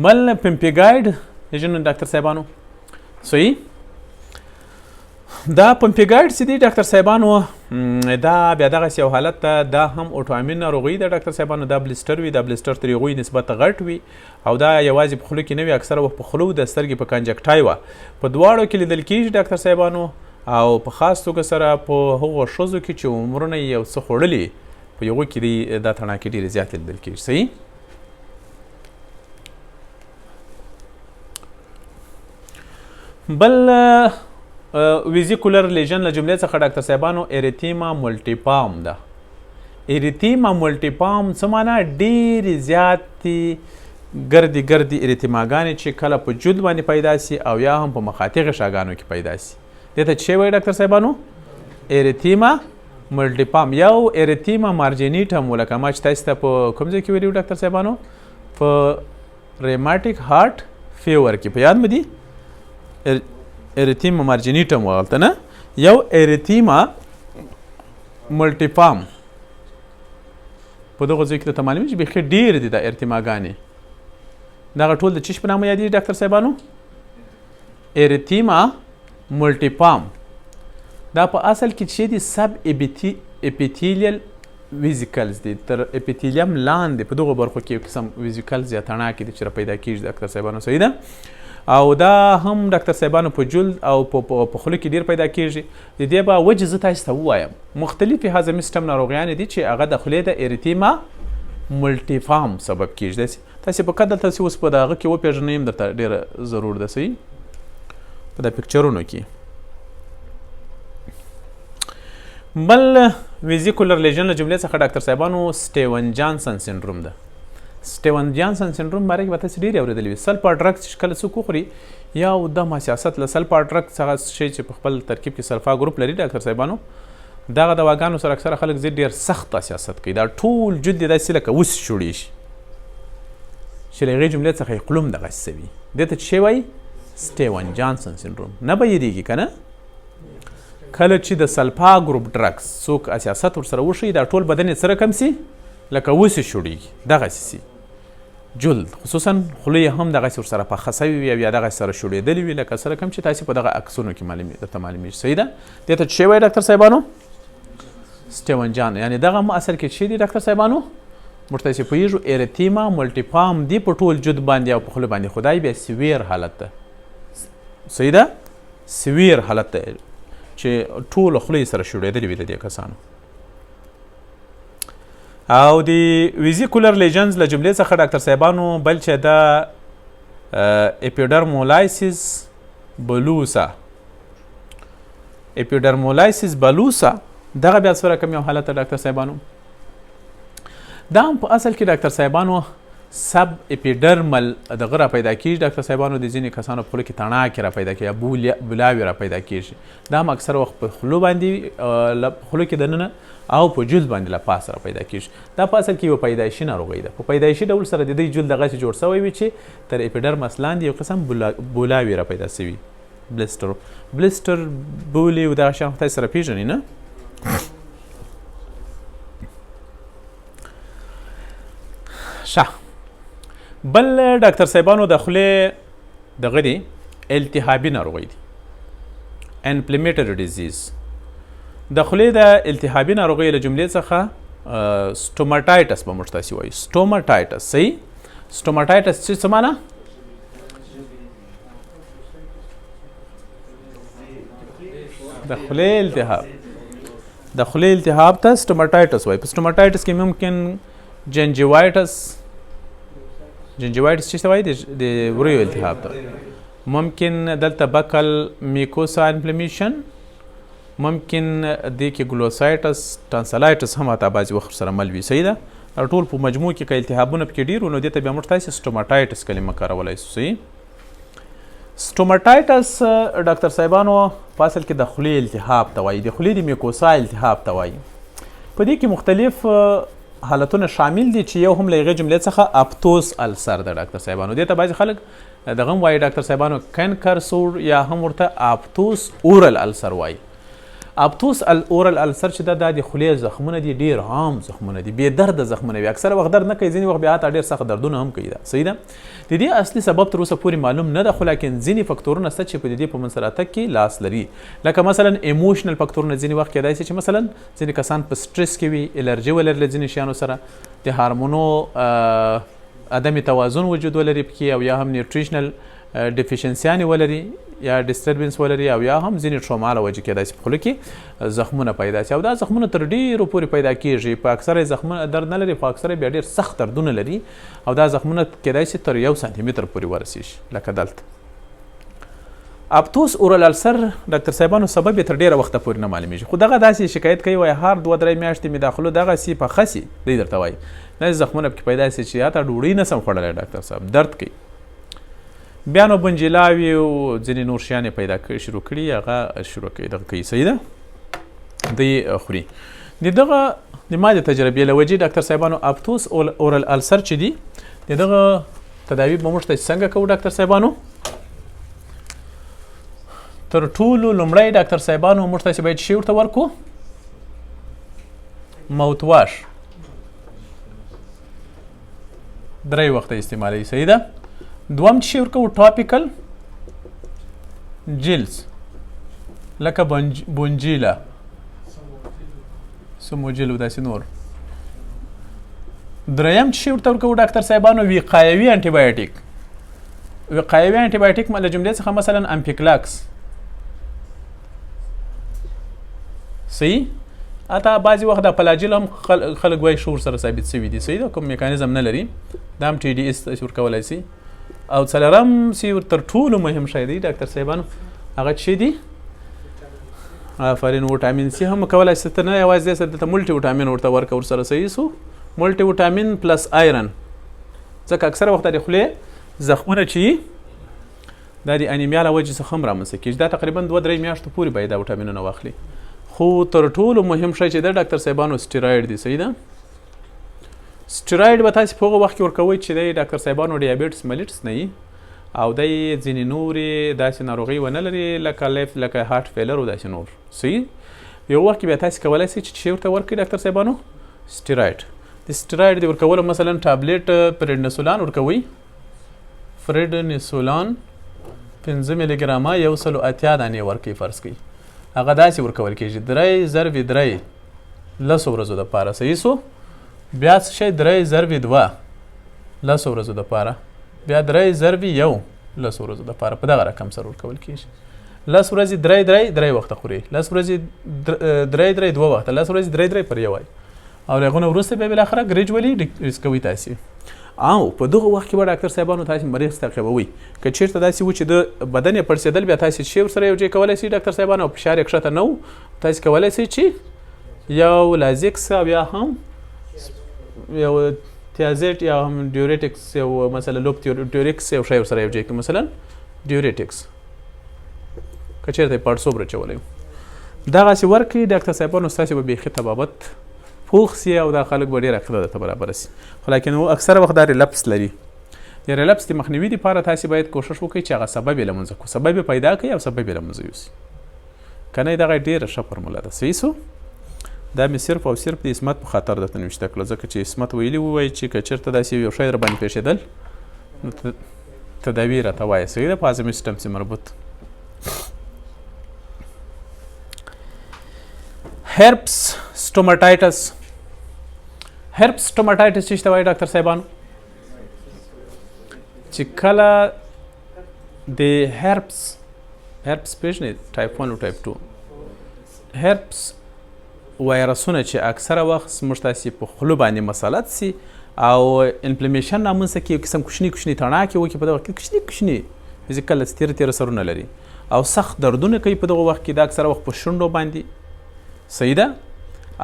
بل پمپیګایډ لیژن ډاکټر صاحبانو. صحیح. دا پمپیګایډ چې دی ډاکټر صاحبانو دا بیا دغسې یو حالت ده دا هم اوټو امین ناروغي ده ډاکټر صاحبانو. دا بلیسټر وي دا بلیسټر تر هغوی نسبت غټ وي او دا یوازې په خوله کې نه وي اکثره وخت په خوله د سترګې په کنجکټای وه په دواړو کې لیدل کېږي ډاکټر صاحبانو او په خاص توګه سره په هغو ښځو کې چې عمرونه یې یو څه خوړلي په یغو کې دا تڼاکې ډېرې زیاتې لیدل کېږي. صحیح. بل ویزیکولر لیژن له جملې څخه ډاکټر صاحبانو اریتیما ملټیپام ده. اریتیما ملټیپام څه معنا؟ ډېرې زیاتې ګردې اریتیماګانې چې کله په جلد باندې پیدا سي او یا هم په مخاطي غشاګانو کې پیدا سي. دې ته څه وایي ډاکټر صاحبانو؟ اریتیما ملټیپام. یو اریتیما مارجینیټم ولکه ما چې تاسو ته په کوم ځای کې ویلي ډاکټر صاحبانو په ریماټیک هارټ فیور کې په یاد مو دي اریتیما مارجینیټم وغلته نه یو اریتیما ملټیپام په دغه ځای کې درته معلومېږي چې بیخي ډېرې دي دا اریتیماګانې. دغه ټول د څه په نامه یادېږي ډاکټر صاحبانو؟ اریتیما ملټیپام. دا په اصل کې چې دي سب اپیتیلیل ویزیکلز دي تر اپیتیلیم لاندې په دغو برخو کې یو قسم ویزیکلز یا تڼاکې دي چې را پیدا کېږي ډاکټر صاحبانو. صحیح ده. او دا هم ډاکټر صاحبانو په جلد او په خوله کې ډېر پیدا کېږي. د دې به وجې زه تاسو ته ووایم. مختلفې هضمي سیسټم ناروغیانې دي چې هغه د خولې د اریتیما ملټیفام سبب کېږي. تاسې په قد دلته اوس په دغه کې وپېژنئ هم درته ډېره ضرور ده. صحیح. په دا پکچرونو کې بل ویزیکولر لیژن له جملې څخه ډاکټر صاحبانو سټیون جانسن سنډروم ده. سټیون جانسن سنډروم باره کې به تاسې ډېرې اورېدلي وي. سلفا ډرګس چې کله څوک وخوري یو دم حساسیت له سلفا ډرګ څخه شی چې په خپل ترکیب کې سلفا ګروپ لري ډاکټر صاحبانو دغه دواګانو سره اکثره خلک ډېر سخت حساسیت کوي. دا ټول جلد یې داسې لکه وس جوړېږي چې له هغې جملې څخه یې قلم دغسې وي. دې ته څه وایي؟ سټیون جانسن سنډروم. نه به یېرېږي که نه؟ کله چې د سلفا ګروپ ډرګس څوک حساسیت ورسره وښیي دا ټول بدن یې څه رقم سي لکه وسې جوړېږي دغسې سي. جلد خصوصا خوله یې هم دغسې ورسره پخه سوي وي او یا دغسې سره شوړېدلې وي لکه څه رقم چې تاسې په دغه عکسونو کې درته معلومېږي. صحیح ده. دې ته څه وایي ډاکټر صاحبانو؟ سټیون جان. یعنې دغه هم اصل کې څه دي ډاکټر صاحبانو؟ موږ تاسې پوهېږو اریتیما ملټیپام دي په ټول جلد باندې او په خوله باندې. خو دا بیا سویر حالت ده. صحیح ده. سویر حالت ده چې ټوله خوله یې سره شوړېدلې وي د دې کسانو. او د ویزیکولر لیژنز له جملې څخه ډاکټر صاحبانو بل چې د اپیډرمولایسیس بلوسا. اپیډرمولایسیس بلوسا دغه بیا څه رقم یو حالت ده ډاکټر صاحبانو. دا هم په اصل کې ډاکټر صاحبانو سب اپیډرمل دغه را پیدا کېږي ډاکټر صاحبانو. د ځینې کسانو په خوله کې تڼاکې را پیدا کېږي یا بلاوې را پیدا کېږي. دا هم اکثر وخت په خولو باندې خوله کې دننه او په جلد باندې له پاسه را پیدا کېږي. دا په اصل کې یوه پیدایشي ناروغۍ ده. په پیدایشي ډول سره د دوی جلد دغسې جوړ سوی وي چې تر اپیډرمس لاندې یو قسم بلاوې را پیدا سوي. بلیسټر بولې او دغه شیان خو تاسې سره پېژنئ نه؟ ښه. بل ډاکټر صاحبانو د خولې دغه دی التهابي ناروغۍ دي. انفلمیټري ډیزیز. د خولې د التهابي ناروغیو له جملې څخه سټوماټایټس به موږ تاسې وایو. سټوماټایټس صحیح. سټوماټایټس څه معنا؟ د خولې التهاب. د خولې التهاب ته سټوماټایټس وایي. په سټوماټایټس کې ممکن جنجیوایټس څه وایي؟ د وریو التهاب ته. ممکن دلته بکل میکوسا انفلمیشن، ممکن دې کې ګلوسایټس، ټانسلایټس هم حتی بعضې وخت سره مل وي. صحیح ده. ټول په مجموع کې که التهابونه پکې ډېر وو نو دې ته بیا موږ تاسې سټوماټایټس کلمه کارولی شو. صحیح. سټوماټایټس ډاکټر صاحبانو په اصل کې د خولې التهاب ته وایي، د خولې د میکوسا التهاب ته وایي. په دې کې مختلف حالتونه شامل دي چې یو هم له هغې جملې څخه اپتوس السر ده ډاکټر صاحبانو. دې ته بعضې خلک دغه هم وایي ډاکټر صاحبانو کنکر سور یا هم ورته اپتوس اورل السر وایي. اپتوس اورل السر چې دا د خولې زخمونه دي، ډېر عام زخمونه دي، بې درده زخمونه وي. اکثره وخت درد نه کوي، ځینې وخت بیا حتی ډېر سخت دردونه هم کوي. صحیح ده. د دې اصلي سبب تر اوسه پورې معلوم نه ده، خو لکن ځینې فکتورونه شته چې په دې په منځ راتګ کې لاس لري. لکه مثلا ایموشنل فکتورونه ځینې وخت کیدای شي چې مثلا ځینې کسان په سټرس کې وي، الرجي ولري له ځینې شیانو سره، د هارمونو عدم توازن وجود ولري پکې، او یا هم نیوټریشنل ډیفیشنسیانې ولري یا ډسټربنس ولري، او یا هم ځینې ټروما له وجې کیدای شي په خوله کې زخمونه پیدا شي. او دا زخمونه تر ډېرو پورې پیدا کېږي. په اکثره زخمونه درد نه لري، په اکثره بیا ډېر سخت دردونه لري، او دا زخمونه کیدای شي تر 1 سانتي متر پورې ورسېږي لکه دلته. اپتوس اورل السر ډاکټر صاحبانو سبب یې تر ډېره وخته پورې نه معلومیږي، خو دغه داسې شکایت کوي وایي هر 2-3 میاشتې مې داخلو دغسې پخه سي، دی درته وایي داسې زخمونه پکې پیدا شي چې حتی ډوډۍ نه سم خوړلی ډاکټر صاحب درد کوي. بیا نو بنجلاوي او ځینې نور شیانې پیدا شروع کړي، هغه شروع کوي دغه کوي. صحیح ده. دوی خوري. د دغه د ما د تجربې له وجې ډاکټر صاحبانو اپتوس اورل السر چې دي د دغه تداوي به موږ ته څنګه کوو ډاکټر صاحبانو؟ تر ټولو لومړی ډاکټر صاحبانو موږ تاسې باید شی ورته ورکو؟ ماوت واش 3 وخته استعمالوي. صحیح ده. دوم چې ورکو ټاپیکل جیلز لکه بونجیلا، سموجیل او داسې نور. دریم چې ورته ورکو ډاکټر صاحبانو وقایوي انټي بایوټیک. وقایوي انټي بایوټیک له جملې څخه مثلا امپیکلاکس. صحیح. حتی بعضې وخت د پلاجیل هم خلک وایي شور سره ثابت شوي دي. صحیح ده. کوم میکانیزم نه لري. دا هم ټي ډي اس ورکولی شي. او څلورم چې تر ټولو مهم شی دی ډاکټر صاحبانو هغه څه دی؟ آفرین وټامین سي هم کولی شي. ته نه یوازې دلته ملټي وټامین ورته ورکه ورسره. صحیح سو. ملټي وټامین پلس آیرن، ځکه اکثره وخت د خولې زخمونه چې دا د انیمیا له وجې څخه هم رامنځته کېږي. دا تقریبا 2-3 میاشتو پورې باید دا وټامینونه واخلي. خو تر ټولو مهم شی چې د ډاکټر صاحبانو سټیراید دی. صحیح ده. سټیراید به تاسې په هغه وخت کې ورکوئ چې دی ډاکټر صاحبانو ډیابیټس ملیټس نه وي او دی ځینې نورې داسې ناروغۍ ونه لري لکه هارټ فیلر او داسې نور. صحیح. یو وخت کې بیا تاسې کولی شئ چې څه ورته ورکړئ ډاکټر صاحبانو؟ سټیراید. د سټیراید د ورکولو مثلا ټابلیټ پریډنسولان ورکوئ. پریډنسولان 5 ملي ګرامه 180 دانې ورکوئ فرض کړئ. هغه داسې ورکول کېږي 3/3 10 ورځو دپاره. صحیح سو. بیا څه شی 3/2 10 ورځو دپاره، بیا 3/1 10 ورځو دپاره په دغه رقم سره ورکول کېږي. 10 ورځې 3 وخته خوري، 10 ورځې 3 2 وخته، 10 ورځې 3 پر یو وایي، او له هغه نه وروسته بیا بالاخره ګریجولي ډیکریز کوي تاسې. او په دغه وخت کې به ډاکټر صاحبانو تاسې مریض تعقیبوئ. که چېرته داسې و چې د بدن یې پړسېدل بیا تاسې شی ورسره یو ځای کولی شئ ډاکټر صاحبانو، او فشار یې کښته نه و، تاسې کولی شئ چې یو لازکس او یا هم یو تیازیټ یا هم ډیوریټکس یو مثلا لوب ډیوریکس یو شی ورسره یو ځای کړئ، مثلا ډیوریټکس که چېرته یې پړسوب رچولی و دغسې ورکړئ. ډاکټر صاحبانو ستاسې به بیخي طبابت پوخ سي او دا خلک به ډېره عقیده درته برابره سي. خو لیکن اکثره وخت دا ریلپس لري. د ریلپس د مخنیوي دپاره تاسې باید کوشش وکړئ چې هغه سبب یې له منځه کړو، سبب یې پیدا کړئ او سبب یې له منځه یوسي. که نه دغه ډېره ښه فرموله ده. صحیح سو. دا مې صرف او صرف د عصمت په خاطر درته نوشته کړله، ځکه چې عصمت ویلي ووایي چې که چېرته داسې یو شی در باندې پېښېدل نو تداوي راته وایه. صحیح ده. په هضمي سیسټم سې مربوط. هرپس سټوماټایټس. هرپس سټوماټایټس چې ته وایي ډاکټر صاحبانو چې کله د هرپس پیژنې ټایپ 1 او ټایپ 2 هرپس وایرسونه چې اکثره وخت موږ تاسې په خوله باندې مسلط سي او انفلمیشن رامنځته کړي، یو قسم کوچني تڼاکې وکړي په دغه وخت کې کوچني فزیکل تیره سرونه لري او سخت دردونه کوي په دغه وخت کې. دا اکثره وخت په شونډو باندې صحیح ده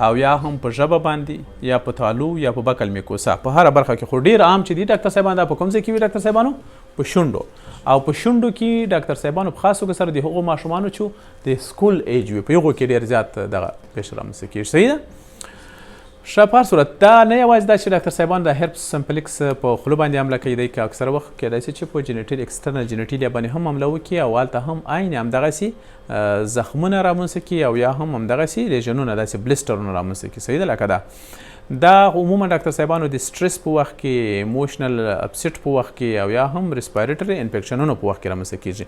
او یا هم په ژبه باندې یا په تالو یا په بکل میکوسا په هره برخه کې. خو ډیر عام چې دي ډاکټر صاحبان دا په کوم ځای کې وي ډاکټر صاحبانو؟ په شونډو. او په شونډو کې ډاکټر صاحبانو په خاص توګه سره د هغو ماشومانو چې د سکول ایج وي په هغو کې ډیر زیات دغه پیښه رامنځته کېږي. صحیح ده؟ ښه په هر صورت دا نه یوازې دا چې ډاکټر صاحبان د هرپس سمپلیکس په خوله باندې حمله کوي، دی که اکثره وخت کیدای شي چې په جینیټل ایکسټرنل جینیټیلیا باندې هم حمله وکړي او هلته هم عین همدغسې زخمونه رامنځته کړي او یا هم همدغسې لیژنونه داسې بلسټرونه رامنځته کړي. صحیح ده؟ لکه دا عموما ډاکټر صاحبانو د سټرس په وخت کې، ایموشنل اپسیټ په وخت کې او یا هم ریسپایریټري انفیکشنونو په وخت کې رامنځته کیږي.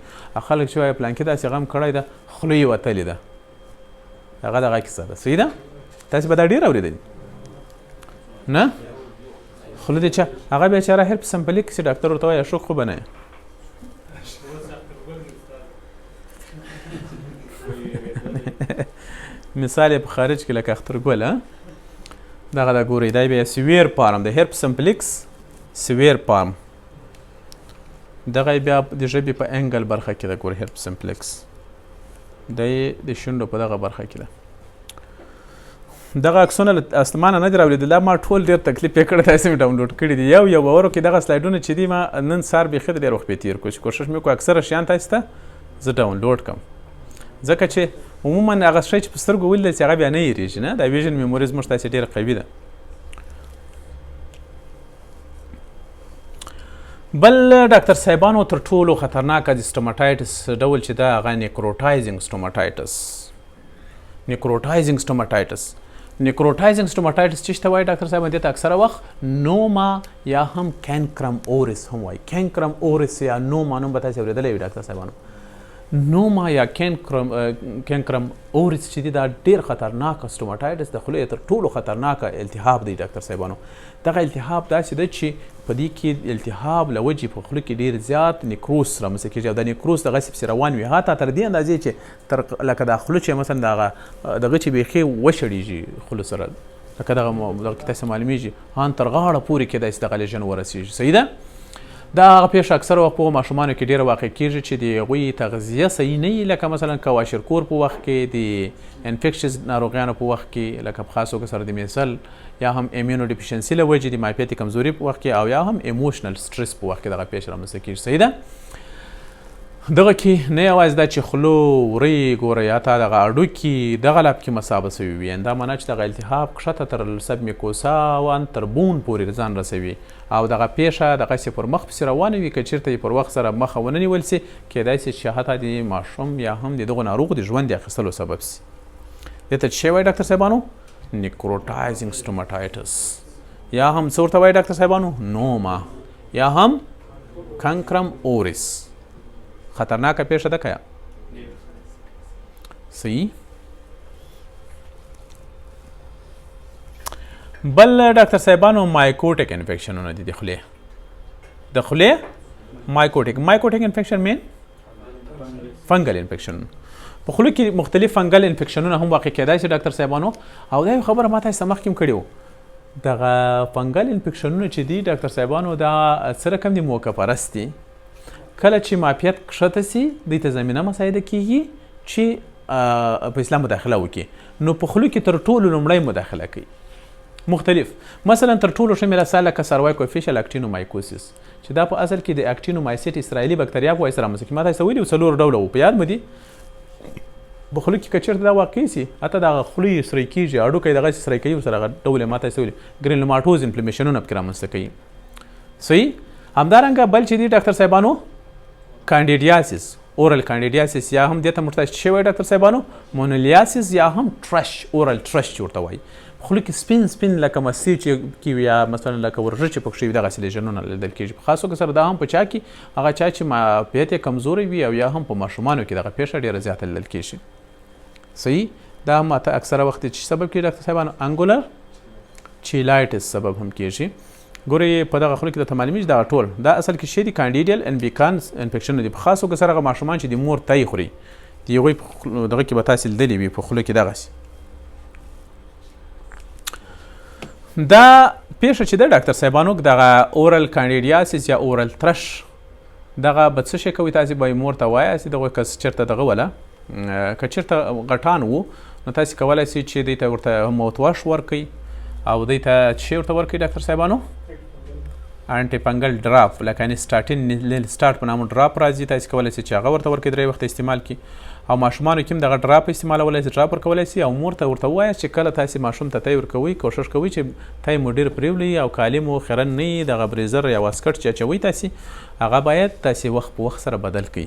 خلک چې وایي پلانکې داسې غم کړی ده خوله یې وتلې ده، هغه دغه کیسه ده. صحیح ده؟ تاسې به دا ډېر اورېدلي نه؟ خوله دې چا هغه بیچاره هرپس سمپلیکس چې ډاکټر ورته وایي اشوک خو به نه مثال یې په خارج کې لکه اخترګل دغه دا ګورئ دا بیا سویر پارم د هرپس سمپلیکس سویر پارم دغه بیا د ژبې په انګل برخه کې ده. ګورئ هرپس سمپلیکس دی د شونډو په دغه برخه کې ده. دغه عکسونه له اسمانه نه دي راوړېدلي، دا ما ټول ډېر تکلیف یې کړی، تاسې مې ډاونلوډ کړي دي. یو باور وکړئ دغه سلایډونه چې دي ما نن سهار بیخي د ډېر وخت پې تېر کړو چې کوشش مې وکړو اکثره شیان تاسې ته زه ډاونلوډ کړم، ځکه چې عموما هغه شی چې په سترګو ولیدل چې هغه بیا نه هېرېږي نه. دا ویژن میموري زموږ تاسې ډېره قوي ده. بل ډاکټر صاحبانو تر ټولو خطرناکه د سټوماټایټس ډول چې ده هغه نیکروټایزینګ سټوماټایټس. نیکروټایزینګ سټوماټایټس چې ته وایي ډاکټر صاحب دې ته اکثره وخت نوما یا هم کینکرم اورس هم وایي. کینکرم اورس یا نوما نوم به تاسې اورېدلی وي ډاکټر صاحبانو. نوما یا کینکرم اورس چې دی دا ډېر خطرناکه سټوماټایټس د خولې تر ټولو خطرناکه التهاب دی ډاکټر صاحبانو. دغه التهاب داسې ده چې په دې کې التهاب له وجې په خوله کې ډېر زیات نیکروس رامنځته کېږي او دا نیکروس دغسې پسې روان وي حتی تر دې اندازې چې تر لکه دا خوله چې مثلا دغه چې بیخي وشړېږي خوله سره لکه دغه کې تاسې معلومیږي ان تر غاړه پورې کېدای شي دغه لیژن ورسېږي. صحیح ده؟ دا هغه پیښه اکثره وخت په ماشومانو کې ډېره واقع کېږي چې د هغوی تغذیه صحیح نه وي، لکه مثلا کواشرکور په وخت کې، د انفیکشس ناروغیانو په وخت کې لکه په خاص توګه سره د میسل یا هم ایمیونو ډیفیشنسي له وجې د معافیتي کمزوري په وخت کې او یا هم ایموشنل سټرس په وخت کې دغه پیښه رامنځته کېږي. صحیح ده؟ دغه کې نه یوازې دا چې خوله وری ګورئ حتی دغه هډوکي دغه لپ کې مصابه سوي وي، دا معنا چې دغه التهاب کښته تر سب میکوسا او ان تر بون پورې ځان رسوي او دغه پیښه دغسې پر مخ پسې روانه وي. که چېرته یې پر وخت سره مخه ونه نیول سي کیدای سي چې حتی د ماشوم یا هم د دغو ناروغ د ژوند د اخیستلو سبب سي. دې ته څه شی وایي ډاکټر صاحبانو؟ نیکروټایزینګ سټوماټایټس یا هم څه ورته وایي ډاکټر صاحبانو؟ نوما یا هم کانکرم اورس. خطرناکه پیښه ده که صحیح؟ بل ډاکټر صاحبانو مایکوټیک انفیکشنونه دي د خولې. د خولې مایکوټیک انفیکشن مین فنګل انفیکشن. په خولو کې مختلف فنګل انفیکشنونه هم واقع کېدای شي ډاکټر صاحبانو. او دا یو خبره ما تاسې ته مخکې هم کړې وه، دغه فنګل انفیکشنونه چې دي ډاکټر صاحبانو دا څه رقم دي موقع پرست دي. کله چې معافیت کښته سي دوی ته زمینه مساعده کېږي چې په اسلام مداخله وکړي. نو په خولو کې تر ټولو لومړی مداخله کوي مختلف. مثلا تر ټولو ښه مثال لکه سروایکوفیشل اکټینومایکوسیس چې دا په اصل کې د اکټینومایسیټ اسرائیلي بکتریا په وایي سره رامنځته کېږي. ما تاسې ته ویلي 4 ډوله وو، په یاد مو دي؟ په خوله کې که چېرته دا واقع سي حتی دغه خوله یې سری کېږي، هډوکی دغسې سری کوي ورسره هغه ډول یې ما تاسې ته ویلي ګرینلوماټوز انفلمیشنونه پکې رامنځته کوي. صحیح؟ همدارنګه بل چې دي ډاکټر صاحبانو کانډیډیاسیس، اورل کانډیډیاسیس یا هم دې ته موږ څه وایي ډاکټر صاحبانو؟ مونولیاسیس یا هم ټرش، اورل ټرش چې ورته وایي. خوله کې سپین لکه مستې چې کېوي یا مثلا لکه ورژه چې پکښې وي دغسې لیژنونه لیدل کېږي. په خاص توګه سره دا هم په چا کې هغه چا چې معافیت یې کمزوری وي او یا هم په ماشومانو کې دغه پیښه ډېره زیاته لیدل کېږي. صحیح؟ دا هم اکثره وخت چې سبب کېږي ډاکټر صاحبانو انګولر چیلایټس سبب هم کېږي. ګورئ په دغه خولو کې درته معلومیږي دغه ټول دا اصل کې شی دي کانډیډیل انبیکانس انفیکشن دي. په خاص توګه سره هغه ماشومان چې د مور تای خوري د هغوی دغه کې به تاسې لیدلي وي په خولو کې دغسې دا پیښه چې ده ډاکټر صاحبانو دغه اورل کانډیډیاسیس یا اورل ترش دغه به څه شی کوي تاسې به یې مور ته وایاست دغه که چېرته دغه وله که چېرته غټان وو نو تاسې کولی سئ چې دوی ته ورته موت واش ورکئ او دوی ته څه شی ورته ورکئ ډاکټر صاحبانو انټي فنګل ډراپ لکه انسټاټین سټارټ په نامه ډراپ راځي تاسې کولی سئ چې هغه ورته ورکړئ 3 وخته استعمال کړي او ماشومانو کې هم دغه ډراپ استعمالولی سي ډراپ ورکولی سي او مور ته ورته ووایاست چې کله تاسې ماشوم ته تی ورکوئ کوشش کوئ چې تی مو ډېر پرېولئ او کالي مو خیرن نه وي دغه بریزر یا واسکټ چې اچوئ تاسې هغه باید تاسې وخت په وخت سره بدل کړئ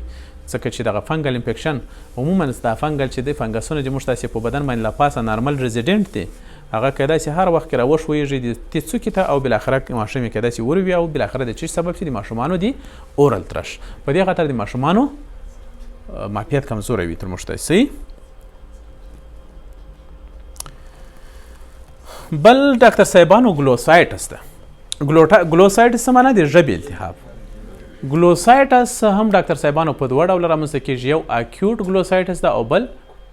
ځکه چې دغه فنګل انفیکشن عموما دا فنګل چې دی فنګسونه چې موږ تاسې په بدن باندې له پاسه نارمل ریزیډنټ دی هغه کیدای سي هر وخت کې راوښویږي د څوکې ته او بالاخره ماشوم یې کیدای سي وروي او بالاخره د چی سبب شي د ماشومانو دی اورل ترش په دې خاطر د ماشومانو معافیت کمزوری وي تر موږ ته صحیح. بل ډاکټر صاحبانو ګلوسایټس ده. ګلوسایټس څه معنی د ژبې التهاب. ګلوسایټس هم ډاکټر صاحبانو په دوه ډوله رامنځته کېږي یو اکیوټ ګلوسایټس ده او بل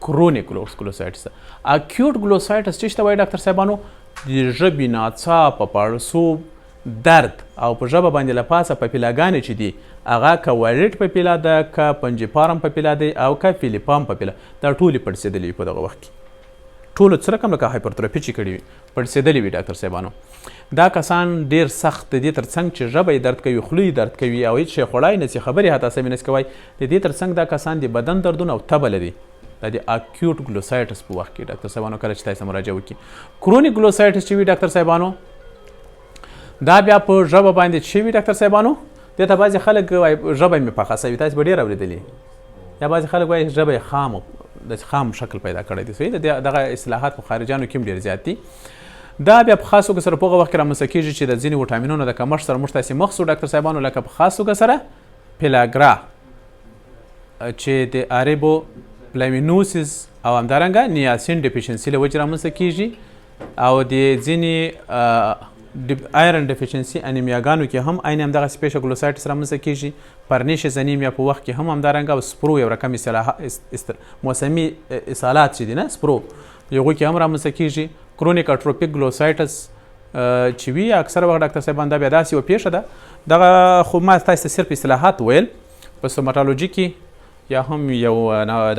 کرونیک ګلوسایټس ده. اکیوټ ګلوسایټس چې ته وایي ډاکټر صاحبانو د ژبې ناڅاپه پړسوب درد او په ژبه باندې له پاسه پپیلاګانې چې دي هغه که وایلټ پپیلا ده که پنجپارم پپیلا دی او که فیلیپام پپیلا دا ټولې پړسېدلې وي په دغه وخت کې ټولو څه رقم لکه هایپرتروفي چې کړي وي پړسېدلې وي ډاکټر صاحبانو. دا کسان ډېر سخت د دې تر څنګ چې ژبه یې درد کوي خوله یې درد کوي او هېڅ شی خوړای نه سي خبرې حتی سمې نه سي کوی د دې تر څنګ دا کسان د بدن دردونه او تبه لري دا د اکیوټ ګلوسایټس په وخت کې ډاکټر صاحبانو کله چې تاسې مراجعه وکړي. کرونیک ګلوسایټس چې وي ډاکټر صاحبانو دا بیا په ژبه باندې چې وي ډاکټر صاحبانو دې ته بعضې خلک وایي ژبه مې پخه سوي تاسې به ډېر اورېدلي یا بعضې خلک وایي ژبه یې خام شکل پیدا کړی دی صحیح دغه اصلاحات په خارجانو کې هم ډېر زیات دي. دا بیا په خاص توګه سره په هغه وخت کې رامنځته کېږي چې د ځینې وټامینونو د کمښت سره موږ تاسې مخ شو ډاکټر صاحبانو لکه په خاص توګه سره پیلاګرا چې د اریبو پلامینوسیس او همدارنګه نیاسین ډیفیشنسي له وجې رامنځته کېږي او د ځینې آیرن ډیفیشنسي انیمیاګانو کې هم عین همدغسې پیښه ګلوسایټس رامنځته کېږي. پرنیشز انیمیا په وخت کې هم همدارنګه او سپرو یو رقم موسمي اسهالات چې دي نه سپرو هغوی کې هم رامنځته کېږي. کرونیک اټروپیک ګلوسایټس چې وي اکثره وخت ډاکټر صاحبان دا بیا داسې یوه پیښه ده دغه خو ما تاسې ته صرف اصطلاحات ویل په سوماټالوجي کې یا هم یو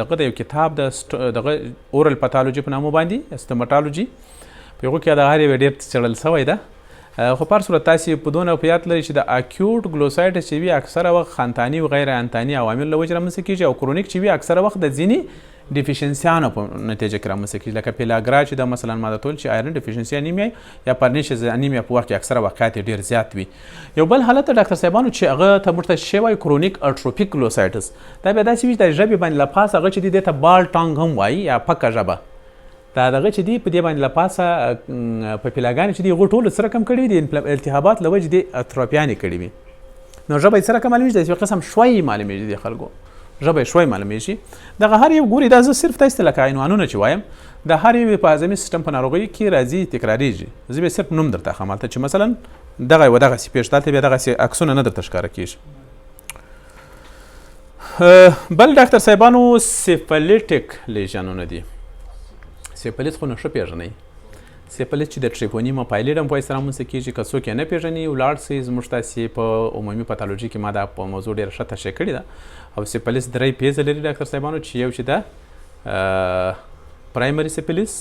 دغه د یو کتاب د دغه اورل پاتالوجي په نامه باندې سټوماټالوجي په هغو کې د هر یوې ډېر څېړل سوی ده خو په هر صورت تاسې په دونه په یاد لرئ چې د اکیوټ ګلوسایټس چې وي اکثره وخت خنتاني او غیر انتاني عوامل له وجې رامنځته کېږي او کرونیک چې وي اکثره وخت د ځینې ډیفیشنسیانو په نتیجه کې رامنځته کېږي لکه پیلاګرا چې دا مثلا ما درته ویل چې آیرن ډیفیشنسي انیمیا یا پرنیشز انیمیا په وخت کې اکثره واقعات یې ډېر زیات وي. یو بل حالت ډاکټر صاحبانو چې هغه ته موږ ته شی وایي کرونیک اټروپیک ګلوسایټس دا بیا داسې وي چې د ژبې باندې له پاسه هغه چې دی دې ته بال ټانګ هم وایي یا پکه ژبه دا دغه چې دی په دې باندې له پاسه پپیلاګانې چې دي هغو ټولو څه رقم کړي وي د التهابات له وجې دې اتروپیانې کړي وي نو ژبه یې څه رقم معلومېږي داسې یو قسم شوی معلومېږي د خلکو ژبه یې شوی معلومېږي. دغه هر یو ګوري دا زه صرف تاسې ته لکه عنوانونه چې وایم د هر یو په هضمي سیستم په ناروغیو کې راځي تکراریږي زه به صرف نوم درته ښیم هلته چې مثلا دغه یوه دغسې پېښ دلته بیا دغسې عکسونه نه درته ښکاره کېږي. بل ډاکټر صاحبانو سیفلیټک لیژنونه دي. سیفلیس خو نو ښه پېژنئ سیفلیس چې د ټریپونیما پایلیډم په واسطه رامنځته کېږي که څوک یې نه پېژني ولاړ سئ زموږ تاسې په عمومي پاتالوجي کې ما دا په موضوع ډېره ښه تشریح کړې ده او سیفلیس 3 پیزه لري ډاکټر صاحبانو چې یو چې ده پرایمري سیفلیس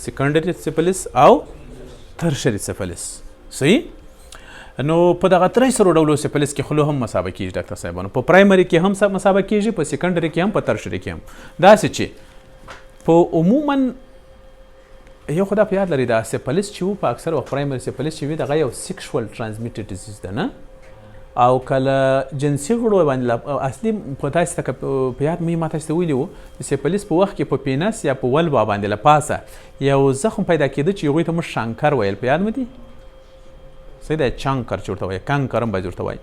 سیکنډري سیفلیس او ترشري سیفلیس صحیح. نو په دغه 3 ډولو سیفلیس کې خوله هم مسابه کېږي ډاکټر صاحبانو په پرایمري کې هم مسابه کېږي په سیکنډري کې هم په ترشري کې هم داسې چې په عموما یو خو دا په یاد لري دا سیفلیس چې وو په اکثر وخت پرایمري سیفلیس چې وي دغه یو سیکشوال ټرانسمیټډ ډیزیز ده نه او کله جنسي غړو باندې اصلي په تاسې ته په یاد مې ما تاسې ته ویلي وو د سیفلیس په وخت کې په پینس یا په ولبا باندې له پاسه یو زخم پیدا کېده چې هغوی ته موږ شانکر ویل په یاد مو دي صحیح دی چانکر چې ورته وایي کانکر هم باید ورته وایي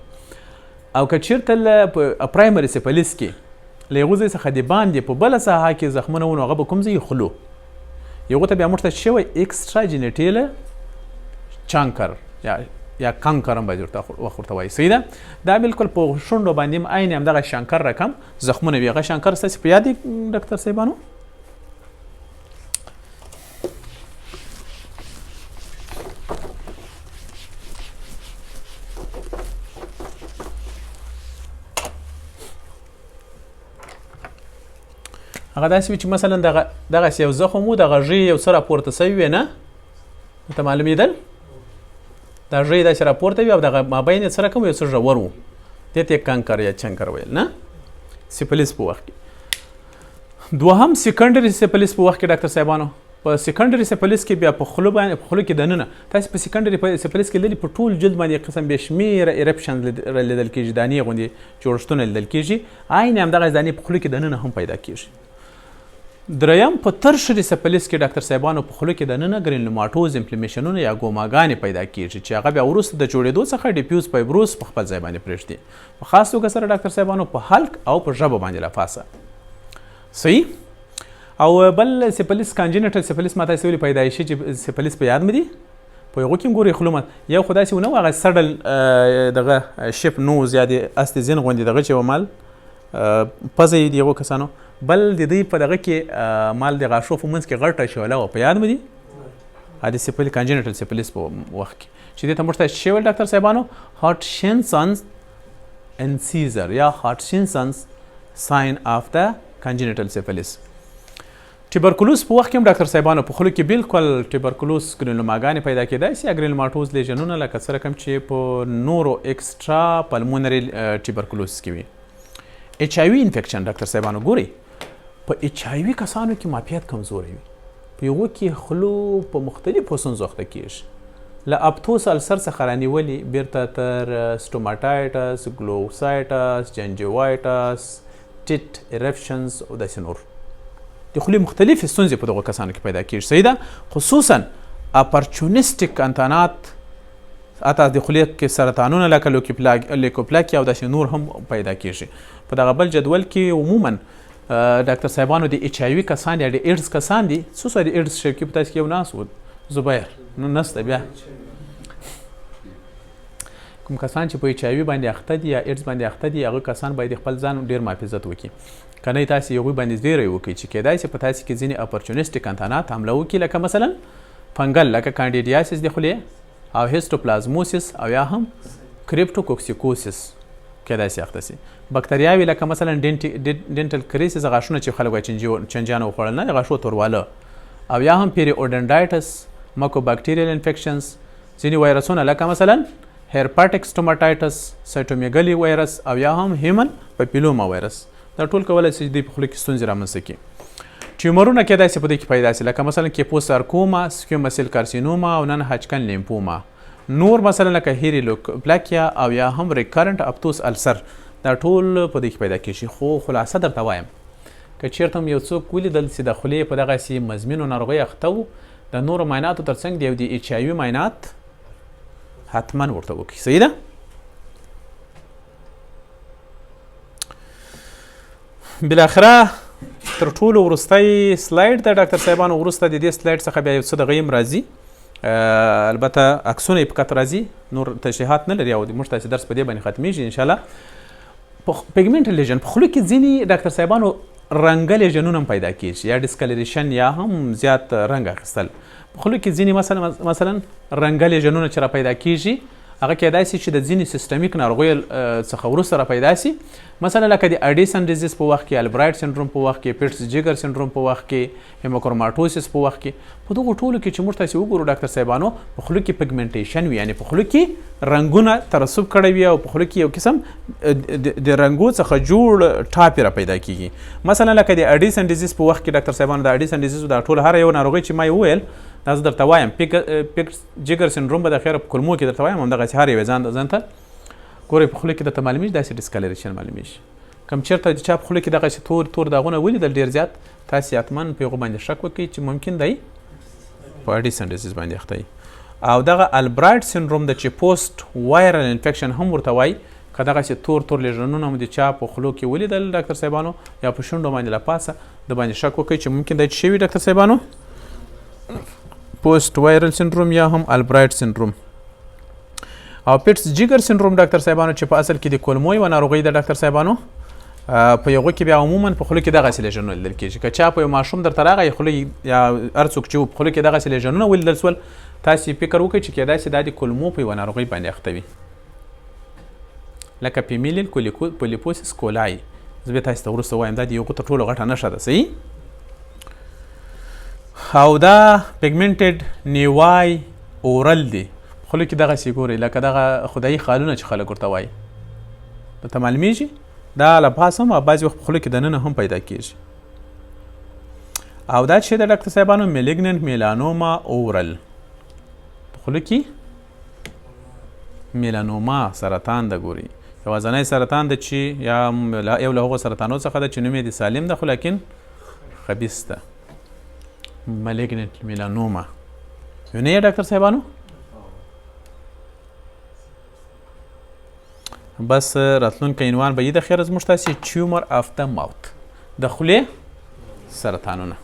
او که چېرته په پرایمري سیفلیس کې له هغو ځای څخه د باندې په بله ساحه کې زخمونه ونو هغه به کوم ځای خولو یوه ته بیا موږ ته څه وایي اکسترا جینیټیل چانکر یا کانکر هم باید ورته وایي. صحیح ده. دا بالکل په شونډو باندې هم عین همدغه شانکر رقم زخمونه وي. هغه شانکر ستاسې په یاد دي ډاکټر صاحبانو؟ هغه داسې وي چې مثلا دغسې یو زخم و د غږې یو څه راپورته سوي وي نه ورته معلومېدل دا ژۍ داسې راپورته وي او دغه مابین یې څه رقم یو څه ژور و دې ته یې کانکر یا چنکر ویل نه سیفلیس په وخت کې. دوهم سیکنډري سیفلیس په وخت کې ډاکټر صاحبانو په سیکنډري سیفلیس کې بیا په خوله کې دننه تاسې په سیکنډري سیفلیس کې لري په ټول جلد باندې قسم بې شمېره ایرپشن لیدل کېږي دانې غوندې جوړښتونه لیدل کېږي عین همدغه دانې په خوله کې دننه هم پیدا کېږي. دریم په ترشري سیفلیس کې ډاکټر صاحبانو په خوله کې دننه ګرینلوماټوز انفلمیشنونه یا ګوماګانې پیدا کېږي چې هغه بیا وروسته د جوړېدو څخه ډیفیوز فایبروز په خپل ځای باندې پرېږدي په خاص توګه سره ډاکټر صاحبانو په حلق او په ژبه باندې لفاسه. صحیح. او بل سیفلیس کانجینیټل سیفلیس ما تاسې ویلي پیدایشي چې سیفلیس په یاد مې دي په هغو کې هم ګورئ خوله یو خو داسې ونه و هغه سډل دغه شپ نوز یا د استې زین غوندې دغه چې و مال پزه یې د هغو کسانو بل د دوی په دغه کې مال د غاښو په منځ کې غټه شوله وه په یاد مې دي د سیفلیس کانجینیټل سیفلیس په وخت کې چې دې ته موږ ته څه ویل ډاکټر صاحبانو هاټشنسنز انسیزر یا هاټشنسنز ساین آف د کانجینیټل سیفلیس. ټیبرکلوز په وخت کې هم ډاکټر صاحبانو په خوله کې بالکل ټیبرکلوز ګرینلوماګانې پیدا کېدای شي یا ګرینلوماټوز لیژنونه لکه څه رقم چې په نورو ایکسټرا پلمونري ټیبرکلوز کې وي. ایچ آی وي انفیکشن ډاکټر صاحبانو ګورئ په ایچ آی وي کسانو کې معافیت کمزوری وي په هغو کې خولو په مختلفو ستونزو اخته کېږي له ابتوس السر څخه رانیولې بیرته تر سټوماټایټس ګلوسایټس جنجوایټس ټیټ ایرپشنز او داسې نور د خولې مختلفې ستونزې په دغو کسانو کې پیدا کېږي. صحیح ده. خصوصا اپرچونسټیک انتانات حتی د خولې کې سرطانونه لکه لیکوپلاکیا او داسې نور هم پیدا کېږي. په دغه بل جدول کې عموما ډاکټر صاحبانو د ایچ آی وي کسان یا د ایډز کسان دي څو د ایډز شوکي په تاسې کې یو ناست و زبیر نو نسته بیا کوم کسان چې په ایچ آی وي باندې اخته دي یا ایډز باندې اخته دي هغه کسان باید خپل ځان ډېر محافظت وکړي که نه تاسې هغوی باندې زیری وکړئ چې کیدای شي په تاسې کې ځینې اپرچونسټیک انتانات حمله وکړي لکه مثلا فنګل لکه کانډیډیاسیس د خولې او هیسټوپلازموسیس او یا هم کریپټوکوکسیکوسیس کیدای شي اخته شي. بکتریاوې لکه مثلا ډینټل کریسیس غاښونه چې خلک وایي چنجیانو وخوړل نه د غاښو تورواله او یا هم پیریوډنډایټس مایکوبکټیریل انفیکشنز ځینې وایرسونه لکه مثلا هیرپاټیک سټوماټایټس سایټومیګلي وایرس او یا هم هیومن پاپیلوما وایرس دا ټول کولی شي د خولې کې ستونزې رامنځته کړي. ټیومرونه کیدای شي په دې کې پیدا شي لکه مثلا کیپوسارکوما سکیوما سیل کارسینوما او نن هاچکن لیمفوما نور مثلا لکه هیریلوپلاکیا او یا هم ریکارنټ اپتوس السر دا ټول په دې کې پیدا کېږي. خو خلاصه درته وایم که چېرته هم یو څوک ولیدل چې د خولې په دغسې مزمینو ناروغۍ اخته و د نورو معایناتو تر څنګ د یو د ایچ آی وي معاینات حتما ورته وکړي. صحیح ده. بالاخره تر ټولو وروستی سلاید د ډاکټر صاحبانو وروسته د دې سلاید څخه بیا یو څه دغه هم راځي البته عکسونه یې په کت راځي نور تشریحات نه لري او موږ تاسې درس په دې باندې ختمیږي انشاءالله. پیګمنټل لیژن په خوله کې ځینې ډاکټر صاحبانو رنګه لیژنونه هم پیدا کېږي یا ډسکلریشن یا هم زیات رنګ اخیستل په خوله کې ځینې مثلا رنګه لیژنونه چې را پیدا کېږي هغه کېدای شي چې د ځینې سیستمیک ناروغیو څخه وروسته را پیدا شي مثلا لکه د اډیسن ډیزیز په وخت کې البرایټ سنډروم په وخت کې پیټس جیګر سنډروم په وخت کې هیموکروماټوسیس په وخت کې په دغو ټولو کې چې موږ تاسې وګورو ډاکټر صاحبانو په خوله کې پیګمنټیشن وي یعنې په خوله کې رنګونه ترسب کړی وي او په خوله کې یو قسم د رنګو څخه جوړ ټاپې را پیدا کېږي مثلا لکه د اډیسن ډیزیز په وخت کې ډاکټر صاحبانو د اډیسن ډیزیز دا ټول هر یو ناروغۍ چې ما یې وویل دا زه درته وایم پیټس جیګر سنډروم به د خیره په کلمو کې درته وایم همدغسې هر یو ځان ته ګورئ په خوله کې درته معلومېږي داسې ډسکلریشن معلومېږي کوم چېرته چې چا په خوله کې دغسې تور داغونه ولیدل ډېر زیات تاسې حتما په هغو باندې شک وکړئ چې ممکن دی په اډیسن ډیزیز باندې اخته وي او دغه البرایټ سنډروم د چې پوسټ وایرل انفیکشن هم ورته وایي که دغسې تور لیژنونه هم د چا په خولو کې ولیدل ډاکټر صاحبانو یا په شونډو باندې له پاسه د باندې شک وکړئ چې ممکن دی چې شوي ډاکټر صاحبانو پوسټ وایرل سندروم یا هم البرایټ سندروم. او پیټس جیګر سندروم ډاکټر صاحبانو چې په اصل کې د کولمو یوه ناروغي ده ډاکټر صاحبانو، په هغو کې بیا عموما په خوله کې دغسې لیژنونه لیدل کېږي. که چا په یو ماشوم درته راغی خوله یا هر څوک چې په خوله کې دغسې لیژنونه ولیدل سول، تاسې فکر وکړئ چې کیدای شي دا د کولمو په یوه ناروغۍ باندې اخته وي، لکه فیمیلیل پولیپوسس کولای. زه بیا تاسې ته وروسته وایم دا د یو تر ټولو غټه نښه ده. صحیح. او دا پیګمنټډ نیوای اورل دی، خوله کې دغسې ګورئ لکه دغه خدایي خالونه چې خلک ورته وایي، درته معلومیږي؟ دا له پاسه هم او بعضې وخت په خوله کې دننه هم پیدا کېږي. او دا چې د ډاکټر صاحبانو میلیګننټ میلانوما اورل، په خوله کې میلانوما سرطان ده. ګوري یوازنی سرطان ده چې یو له هغو سرطانو څخه ده چې نوم یې د سالم ده خو لیکن خبیث ده، میلیګننټ میلانوما. وینئ ډاکټر صاحبانو؟ بس راتلونکی عنوان به یې د خیر زموږ تاسې ټیومر آف د ماوت، د خولې سرطانونه.